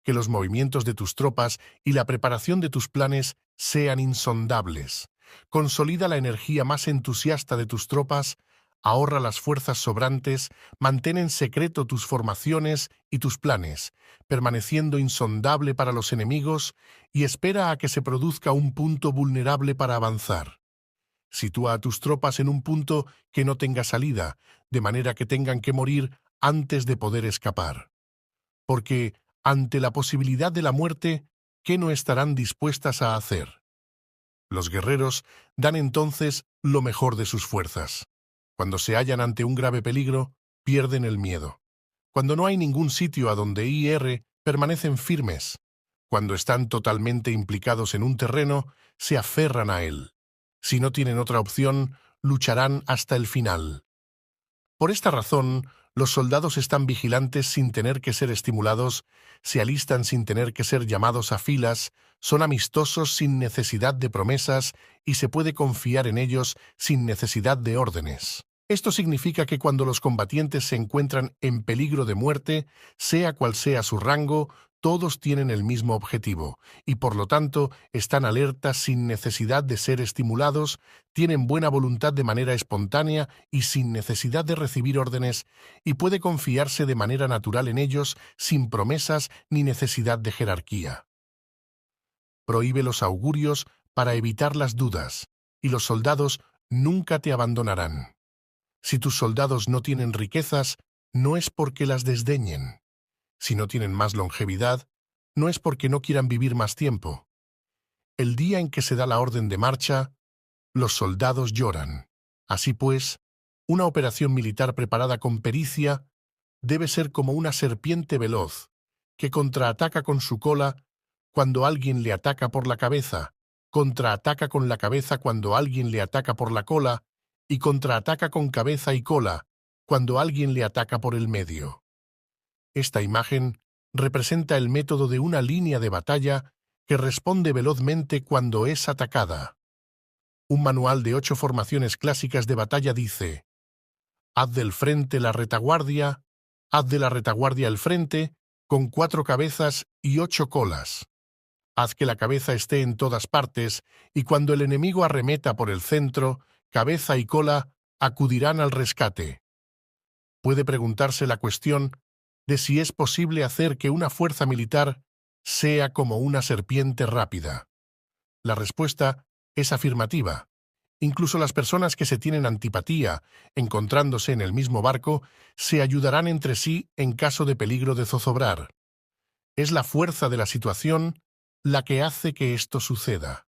Que los movimientos de tus tropas y la preparación de tus planes sean insondables. Consolida la energía más entusiasta de tus tropas, ahorra las fuerzas sobrantes, mantén en secreto tus formaciones y tus planes, permaneciendo insondable para los enemigos, y espera a que se produzca un punto vulnerable para avanzar. Sitúa a tus tropas en un punto que no tenga salida, de manera que tengan que morir antes de poder escapar. Porque, ante la posibilidad de la muerte, ¿qué no estarán dispuestas a hacer? Los guerreros dan entonces lo mejor de sus fuerzas. Cuando se hallan ante un grave peligro, pierden el miedo. Cuando no hay ningún sitio a donde ir, permanecen firmes. Cuando están totalmente implicados en un terreno, se aferran a él. Si no tienen otra opción, lucharán hasta el final. Por esta razón, los soldados están vigilantes sin tener que ser estimulados, se alistan sin tener que ser llamados a filas, son amistosos sin necesidad de promesas y se puede confiar en ellos sin necesidad de órdenes. Esto significa que cuando los combatientes se encuentran en peligro de muerte, sea cual sea su rango, todos tienen el mismo objetivo y por lo tanto están alertas sin necesidad de ser estimulados, tienen buena voluntad de manera espontánea y sin necesidad de recibir órdenes, y puede confiarse de manera natural en ellos sin promesas ni necesidad de jerarquía. Prohíbe los augurios para evitar las dudas, y los soldados nunca te abandonarán. Si tus soldados no tienen riquezas, no es porque las desdeñen. Si no tienen más longevidad, no es porque no quieran vivir más tiempo. El día en que se da la orden de marcha, los soldados lloran. Así pues, una operación militar preparada con pericia debe ser como una serpiente veloz, que contraataca con su cola cuando alguien le ataca por la cabeza, contraataca con la cabeza cuando alguien le ataca por la cola, y contraataca con cabeza y cola cuando alguien le ataca por el medio. Esta imagen representa el método de una línea de batalla que responde velozmente cuando es atacada. Un manual de 8 formaciones clásicas de batalla dice: haz del frente la retaguardia, haz de la retaguardia el frente, con 4 cabezas y 8 colas. Haz que la cabeza esté en todas partes, y cuando el enemigo arremeta por el centro, cabeza y cola acudirán al rescate. Puede preguntarse la cuestión de si es posible hacer que una fuerza militar sea como una serpiente rápida. La respuesta es afirmativa. Incluso las personas que se tienen antipatía, encontrándose en el mismo barco, se ayudarán entre sí en caso de peligro de zozobrar. Es la fuerza de la situación la que hace que esto suceda.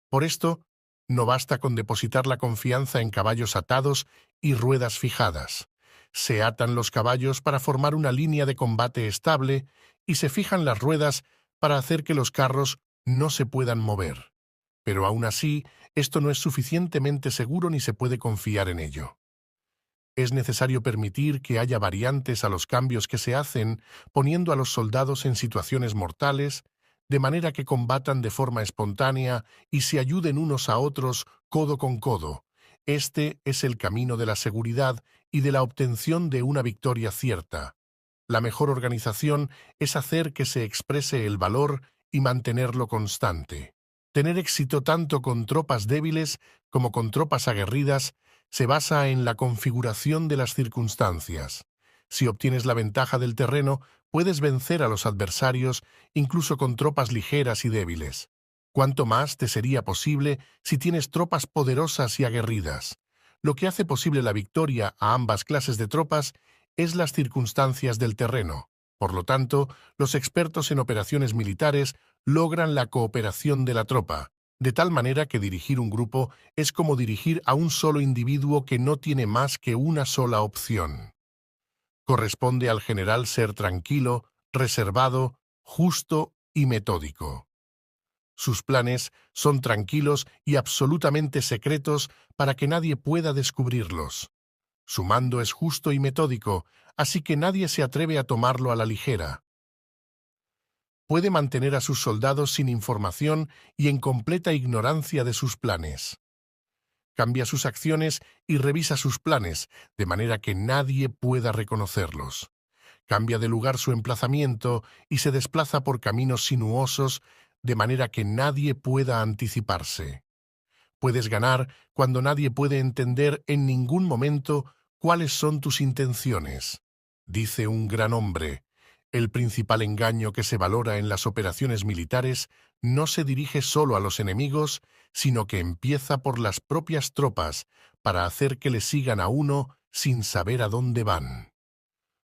Por esto, no basta con depositar la confianza en caballos atados y ruedas fijadas. Se atan los caballos para formar una línea de combate estable y se fijan las ruedas para hacer que los carros no se puedan mover. Pero aún así, esto no es suficientemente seguro ni se puede confiar en ello. Es necesario permitir que haya variantes a los cambios que se hacen, poniendo a los soldados en situaciones mortales, de manera que combatan de forma espontánea y se ayuden unos a otros codo con codo. Este es el camino de la seguridad y de la obtención de una victoria cierta. La mejor organización es hacer que se exprese el valor y mantenerlo constante. Tener éxito tanto con tropas débiles como con tropas aguerridas se basa en la configuración de las circunstancias. Si obtienes la ventaja del terreno, puedes vencer a los adversarios incluso con tropas ligeras y débiles. Cuánto más te sería posible si tienes tropas poderosas y aguerridas. Lo que hace posible la victoria a ambas clases de tropas es las circunstancias del terreno. Por lo tanto, los expertos en operaciones militares logran la cooperación de la tropa, de tal manera que dirigir un grupo es como dirigir a un solo individuo que no tiene más que una sola opción. Corresponde al general ser tranquilo, reservado, justo y metódico. Sus planes son tranquilos y absolutamente secretos para que nadie pueda descubrirlos. Su mando es justo y metódico, así que nadie se atreve a tomarlo a la ligera. Puede mantener a sus soldados sin información y en completa ignorancia de sus planes. Cambia sus acciones y revisa sus planes, de manera que nadie pueda reconocerlos. Cambia de lugar su emplazamiento y se desplaza por caminos sinuosos, de manera que nadie pueda anticiparse. Puedes ganar cuando nadie puede entender en ningún momento cuáles son tus intenciones. Dice un gran hombre: el principal engaño que se valora en las operaciones militares no se dirige solo a los enemigos, sino que empieza por las propias tropas para hacer que le sigan a uno sin saber a dónde van.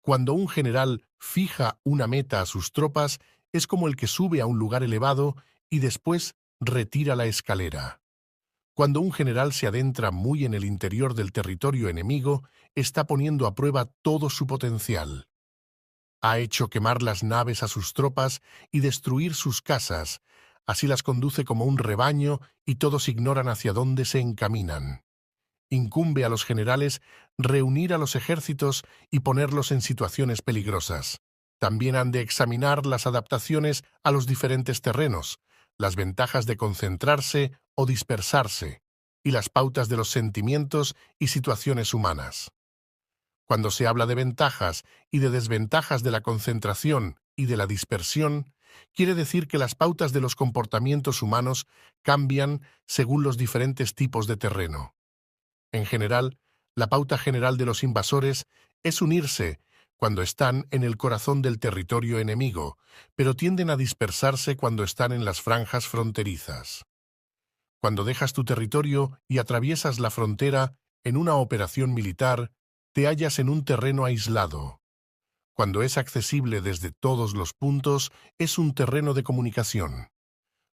Cuando un general fija una meta a sus tropas, es como el que sube a un lugar elevado y después retira la escalera. Cuando un general se adentra muy en el interior del territorio enemigo, está poniendo a prueba todo su potencial. Ha hecho quemar las naves a sus tropas y destruir sus casas, así las conduce como un rebaño y todos ignoran hacia dónde se encaminan. Incumbe a los generales reunir a los ejércitos y ponerlos en situaciones peligrosas. También han de examinar las adaptaciones a los diferentes terrenos, las ventajas de concentrarse o dispersarse, y las pautas de los sentimientos y situaciones humanas. Cuando se habla de ventajas y de desventajas de la concentración y de la dispersión, quiere decir que las pautas de los comportamientos humanos cambian según los diferentes tipos de terreno. En general, la pauta general de los invasores es unirse cuando están en el corazón del territorio enemigo, pero tienden a dispersarse cuando están en las franjas fronterizas. Cuando dejas tu territorio y atraviesas la frontera en una operación militar, te hallas en un terreno aislado. Cuando es accesible desde todos los puntos, es un terreno de comunicación.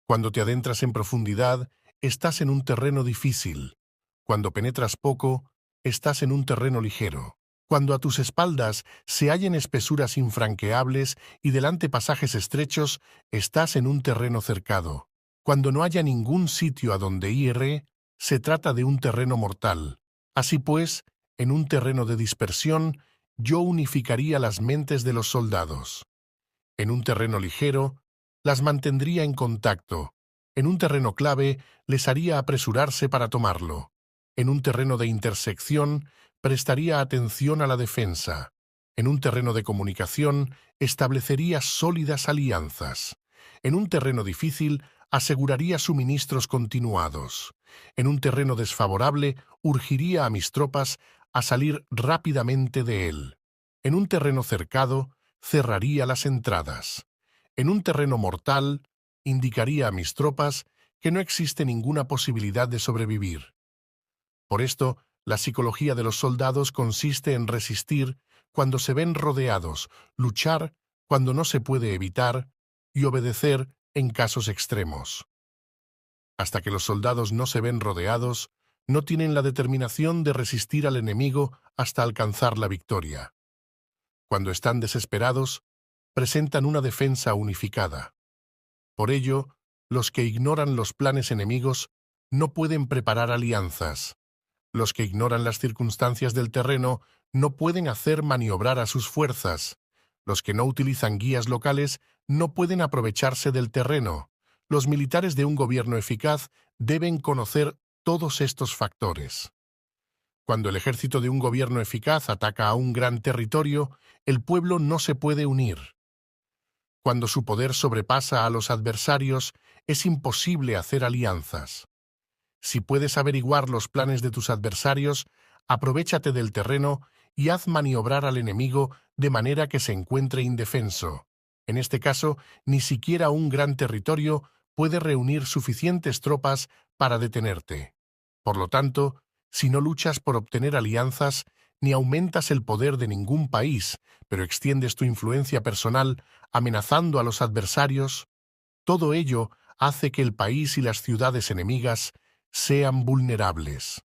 Cuando te adentras en profundidad, estás en un terreno difícil. Cuando penetras poco, estás en un terreno ligero. Cuando a tus espaldas se hallen espesuras infranqueables y delante pasajes estrechos, estás en un terreno cercado. Cuando no haya ningún sitio a donde ir, se trata de un terreno mortal. Así pues, en un terreno de dispersión, yo unificaría las mentes de los soldados. En un terreno ligero, las mantendría en contacto. En un terreno clave, les haría apresurarse para tomarlo. En un terreno de intersección, prestaría atención a la defensa. En un terreno de comunicación, establecería sólidas alianzas. En un terreno difícil, aseguraría suministros continuados. En un terreno desfavorable, urgiría a mis tropas a salir rápidamente de él. En un terreno cercado, cerraría las entradas. En un terreno mortal, indicaría a mis tropas que no existe ninguna posibilidad de sobrevivir. Por esto, la psicología de los soldados consiste en resistir cuando se ven rodeados, luchar cuando no se puede evitar y obedecer en casos extremos. Hasta que los soldados no se ven rodeados, no tienen la determinación de resistir al enemigo hasta alcanzar la victoria. Cuando están desesperados, presentan una defensa unificada. Por ello, los que ignoran los planes enemigos no pueden preparar alianzas. Los que ignoran las circunstancias del terreno no pueden hacer maniobrar a sus fuerzas. Los que no utilizan guías locales no pueden aprovecharse del terreno. Los militares de un gobierno eficaz deben conocer todos estos factores. Cuando el ejército de un gobierno eficaz ataca a un gran territorio, el pueblo no se puede unir. Cuando su poder sobrepasa a los adversarios, es imposible hacer alianzas. Si puedes averiguar los planes de tus adversarios, aprovéchate del terreno y haz maniobrar al enemigo de manera que se encuentre indefenso. En este caso, ni siquiera un gran territorio puede reunir suficientes tropas para detenerte. Por lo tanto, si no luchas por obtener alianzas, ni aumentas el poder de ningún país, pero extiendes tu influencia personal amenazando a los adversarios, todo ello hace que el país y las ciudades enemigas sean vulnerables.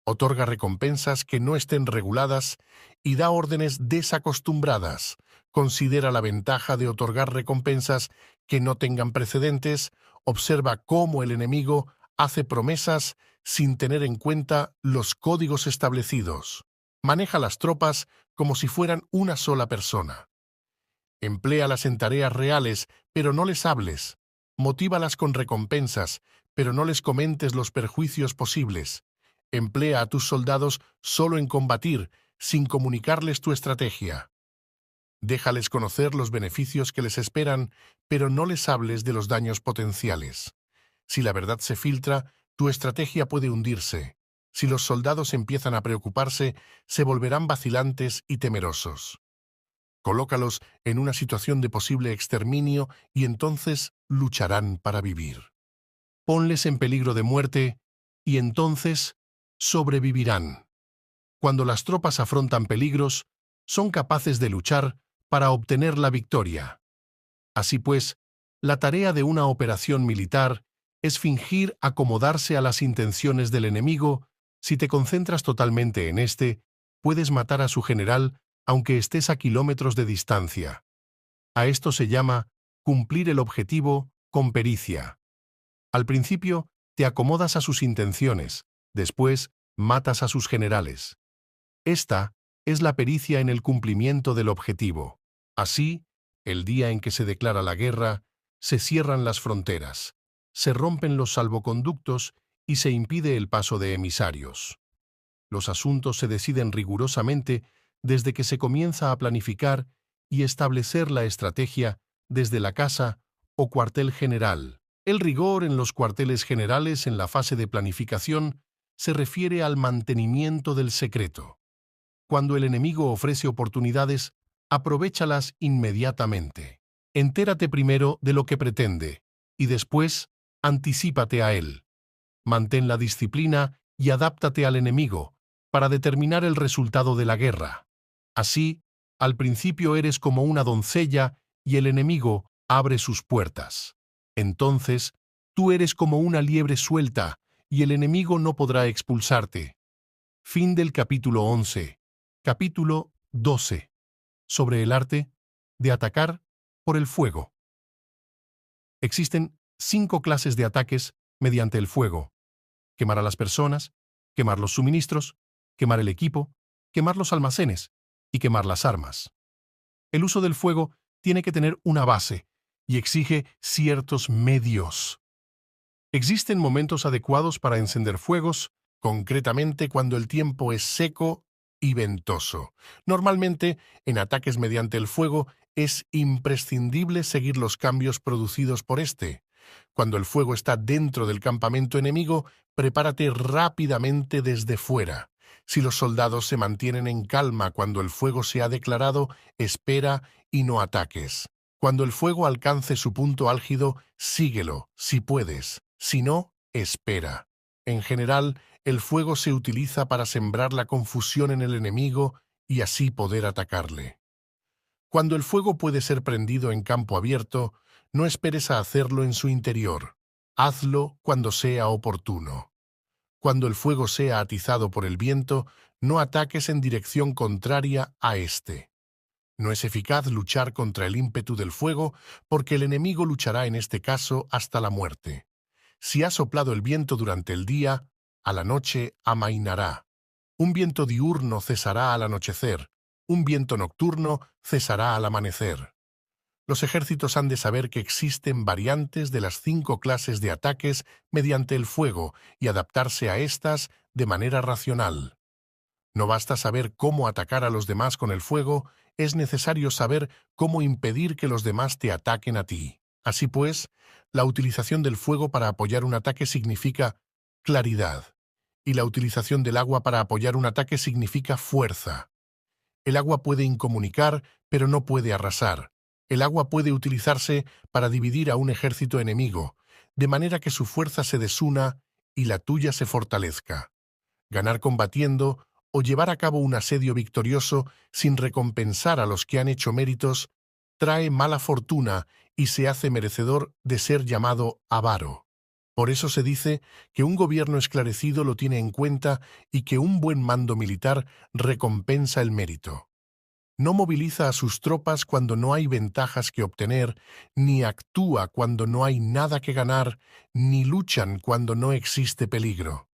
Otorga recompensas que no estén reguladas y da órdenes desacostumbradas. Considera la ventaja de otorgar recompensas que no tengan precedentes. Observa cómo el enemigo hace promesas sin tener en cuenta los códigos establecidos. Maneja las tropas como si fueran una sola persona. Empléalas en tareas reales, pero no les hables. Motívalas con recompensas, pero no les comentes los perjuicios posibles. Emplea a tus soldados solo en combatir, sin comunicarles tu estrategia. Déjales conocer los beneficios que les esperan, pero no les hables de los daños potenciales. Si la verdad se filtra, tu estrategia puede hundirse. Si los soldados empiezan a preocuparse, se volverán vacilantes y temerosos. Colócalos en una situación de posible exterminio y entonces lucharán para vivir. Ponles en peligro de muerte y entonces sobrevivirán. Cuando las tropas afrontan peligros, son capaces de luchar para obtener la victoria. Así pues, la tarea de una operación militar es fingir acomodarse a las intenciones del enemigo. Si te concentras totalmente en este, puedes matar a su general aunque estés a kilómetros de distancia. A esto se llama cumplir el objetivo con pericia. Al principio, te acomodas a sus intenciones, después matas a sus generales. Esta es la pericia en el cumplimiento del objetivo. Así, el día en que se declara la guerra, se cierran las fronteras, se rompen los salvoconductos y se impide el paso de emisarios. Los asuntos se deciden rigurosamente desde que se comienza a planificar y establecer la estrategia desde la casa o cuartel general. El rigor en los cuarteles generales en la fase de planificación se refiere al mantenimiento del secreto. Cuando el enemigo ofrece oportunidades, aprovéchalas inmediatamente. Entérate primero de lo que pretende y después anticípate a él. Mantén la disciplina y adáptate al enemigo para determinar el resultado de la guerra. Así, al principio eres como una doncella y el enemigo abre sus puertas. Entonces, tú eres como una liebre suelta y el enemigo no podrá expulsarte. Fin del capítulo 11. Capítulo 12. Sobre el arte de atacar por el fuego. Existen 5 clases de ataques mediante el fuego: quemar a las personas, quemar los suministros, quemar el equipo, quemar los almacenes y quemar las armas. El uso del fuego tiene que tener una base y exige ciertos medios. Existen momentos adecuados para encender fuegos, concretamente cuando el tiempo es seco y ventoso. Normalmente, en ataques mediante el fuego, es imprescindible seguir los cambios producidos por este. Cuando el fuego está dentro del campamento enemigo, prepárate rápidamente desde fuera. Si los soldados se mantienen en calma cuando el fuego se ha declarado, espera y no ataques. Cuando el fuego alcance su punto álgido, síguelo, si puedes. Si no, espera. En general, el fuego se utiliza para sembrar la confusión en el enemigo y así poder atacarle. Cuando el fuego puede ser prendido en campo abierto, no esperes a hacerlo en su interior. Hazlo cuando sea oportuno. Cuando el fuego sea atizado por el viento, no ataques en dirección contraria a este. No es eficaz luchar contra el ímpetu del fuego porque el enemigo luchará en este caso hasta la muerte. Si ha soplado el viento durante el día, a la noche amainará. Un viento diurno cesará al anochecer. Un viento nocturno cesará al amanecer. Los ejércitos han de saber que existen variantes de las 5 clases de ataques mediante el fuego y adaptarse a estas de manera racional. No basta saber cómo atacar a los demás con el fuego, es necesario saber cómo impedir que los demás te ataquen a ti. Así pues, la utilización del fuego para apoyar un ataque significa claridad, y la utilización del agua para apoyar un ataque significa fuerza. El agua puede incomunicar, pero no puede arrasar. El agua puede utilizarse para dividir a un ejército enemigo, de manera que su fuerza se desuna y la tuya se fortalezca. Ganar combatiendo o llevar a cabo un asedio victorioso sin recompensar a los que han hecho méritos trae mala fortuna y se hace merecedor de ser llamado avaro. Por eso se dice que un gobierno esclarecido lo tiene en cuenta y que un buen mando militar recompensa el mérito. No moviliza a sus tropas cuando no hay ventajas que obtener, ni actúa cuando no hay nada que ganar, ni luchan cuando no existe peligro.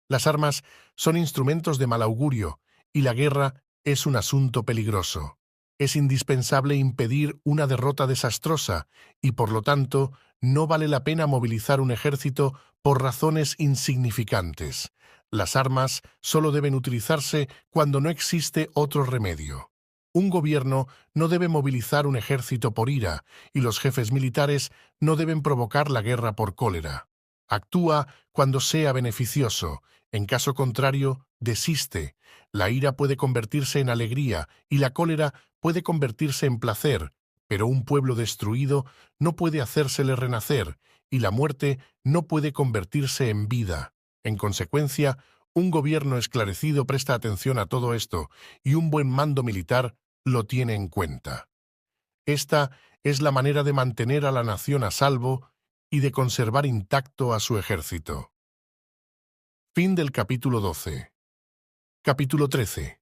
Las armas son instrumentos de mal augurio y la guerra es un asunto peligroso. Es indispensable impedir una derrota desastrosa y, por lo tanto, no vale la pena movilizar un ejército por razones insignificantes. Las armas solo deben utilizarse cuando no existe otro remedio. Un gobierno no debe movilizar un ejército por ira y los jefes militares no deben provocar la guerra por cólera. Actúa cuando sea beneficioso. En caso contrario, desiste. La ira puede convertirse en alegría y la cólera puede convertirse en placer, pero un pueblo destruido no puede hacérsele renacer y la muerte no puede convertirse en vida. En consecuencia, un gobierno esclarecido presta atención a todo esto y un buen mando militar lo tiene en cuenta. Esta es la manera de mantener a la nación a salvo y de conservar intacto a su ejército. Fin del capítulo 12. Capítulo 13.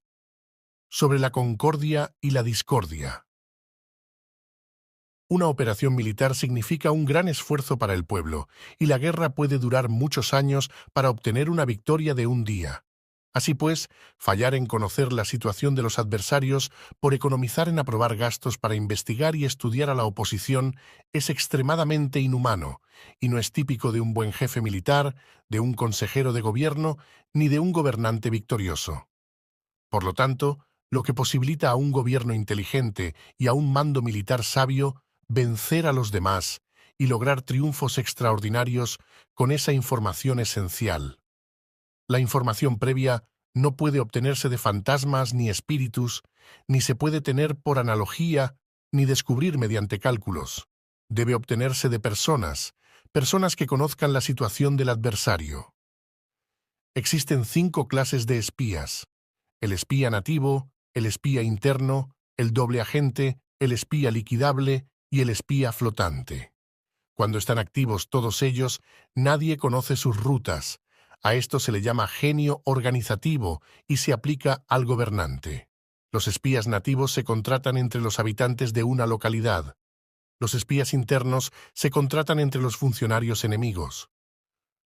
Sobre la concordia y la discordia. Una operación militar significa un gran esfuerzo para el pueblo, y la guerra puede durar muchos años para obtener una victoria de un día. Así pues, fallar en conocer la situación de los adversarios por economizar en aprobar gastos para investigar y estudiar a la oposición es extremadamente inhumano, y no es típico de un buen jefe militar, de un consejero de gobierno, ni de un gobernante victorioso. Por lo tanto, lo que posibilita a un gobierno inteligente y a un mando militar sabio vencer a los demás y lograr triunfos extraordinarios con esa información esencial. La información previa no puede obtenerse de fantasmas ni espíritus, ni se puede tener por analogía, ni descubrir mediante cálculos. Debe obtenerse de personas que conozcan la situación del adversario. Existen 5 clases de espías: el espía nativo, el espía interno, el doble agente, el espía liquidable y el espía flotante. Cuando están activos todos ellos, nadie conoce sus rutas. A esto se le llama genio organizativo y se aplica al gobernante. Los espías nativos se contratan entre los habitantes de una localidad. Los espías internos se contratan entre los funcionarios enemigos.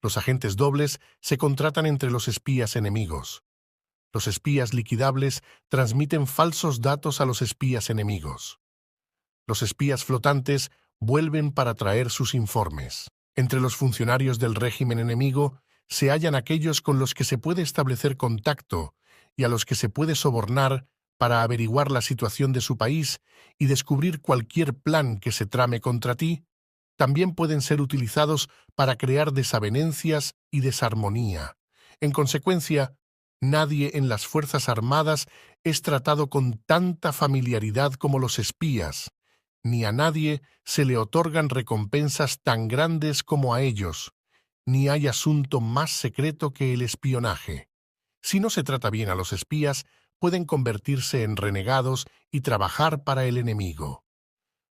Los agentes dobles se contratan entre los espías enemigos. Los espías liquidables transmiten falsos datos a los espías enemigos. Los espías flotantes vuelven para traer sus informes. Entre los funcionarios del régimen enemigo se hallan aquellos con los que se puede establecer contacto y a los que se puede sobornar para averiguar la situación de su país y descubrir cualquier plan que se trame contra ti. También pueden ser utilizados para crear desavenencias y desarmonía. En consecuencia, nadie en las Fuerzas Armadas es tratado con tanta familiaridad como los espías, ni a nadie se le otorgan recompensas tan grandes como a ellos, ni hay asunto más secreto que el espionaje. Si no se trata bien a los espías, pueden convertirse en renegados y trabajar para el enemigo.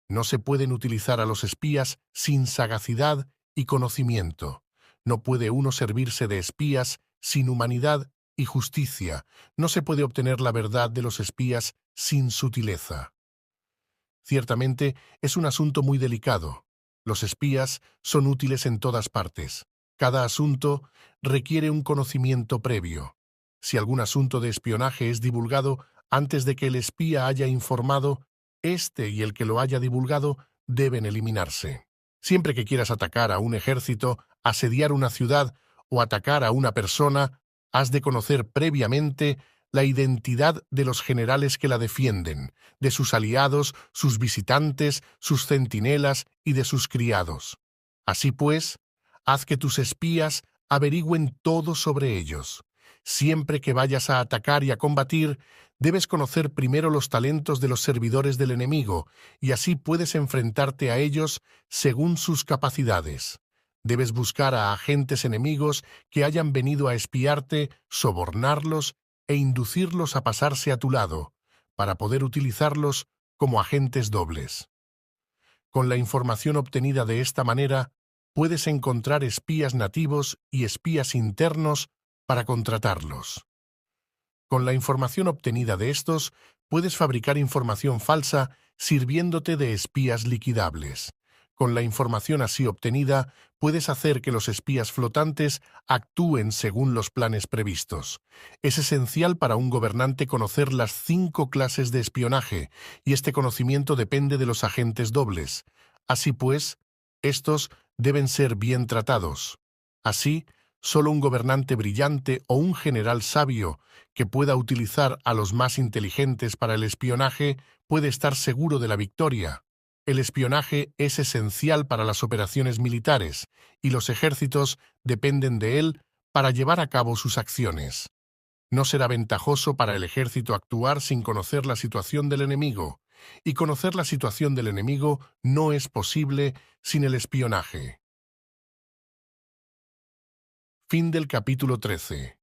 No se pueden utilizar a los espías sin sagacidad y conocimiento. No puede uno servirse de espías sin humanidad y justicia. No se puede obtener la verdad de los espías sin sutileza. Ciertamente, es un asunto muy delicado. Los espías son útiles en todas partes. Cada asunto requiere un conocimiento previo. Si algún asunto de espionaje es divulgado antes de que el espía haya informado, éste y el que lo haya divulgado deben eliminarse. Siempre que quieras atacar a un ejército, asediar una ciudad o atacar a una persona, has de conocer previamente la identidad de los generales que la defienden, de sus aliados, sus visitantes, sus centinelas y de sus criados. Así pues, haz que tus espías averigüen todo sobre ellos. Siempre que vayas a atacar y a combatir, debes conocer primero los talentos de los servidores del enemigo, y así puedes enfrentarte a ellos según sus capacidades. Debes buscar a agentes enemigos que hayan venido a espiarte, sobornarlos e inducirlos a pasarse a tu lado, para poder utilizarlos como agentes dobles. Con la información obtenida de esta manera, puedes encontrar espías nativos y espías internos para contratarlos. Con la información obtenida de estos, puedes fabricar información falsa sirviéndote de espías liquidables. Con la información así obtenida, puedes hacer que los espías flotantes actúen según los planes previstos. Es esencial para un gobernante conocer las 5 clases de espionaje, y este conocimiento depende de los agentes dobles. Así pues, estos deben ser bien tratados. Así, solo un gobernante brillante o un general sabio que pueda utilizar a los más inteligentes para el espionaje puede estar seguro de la victoria. El espionaje es esencial para las operaciones militares, y los ejércitos dependen de él para llevar a cabo sus acciones. No será ventajoso para el ejército actuar sin conocer la situación del enemigo, y conocer la situación del enemigo no es posible sin el espionaje. Fin del capítulo 13.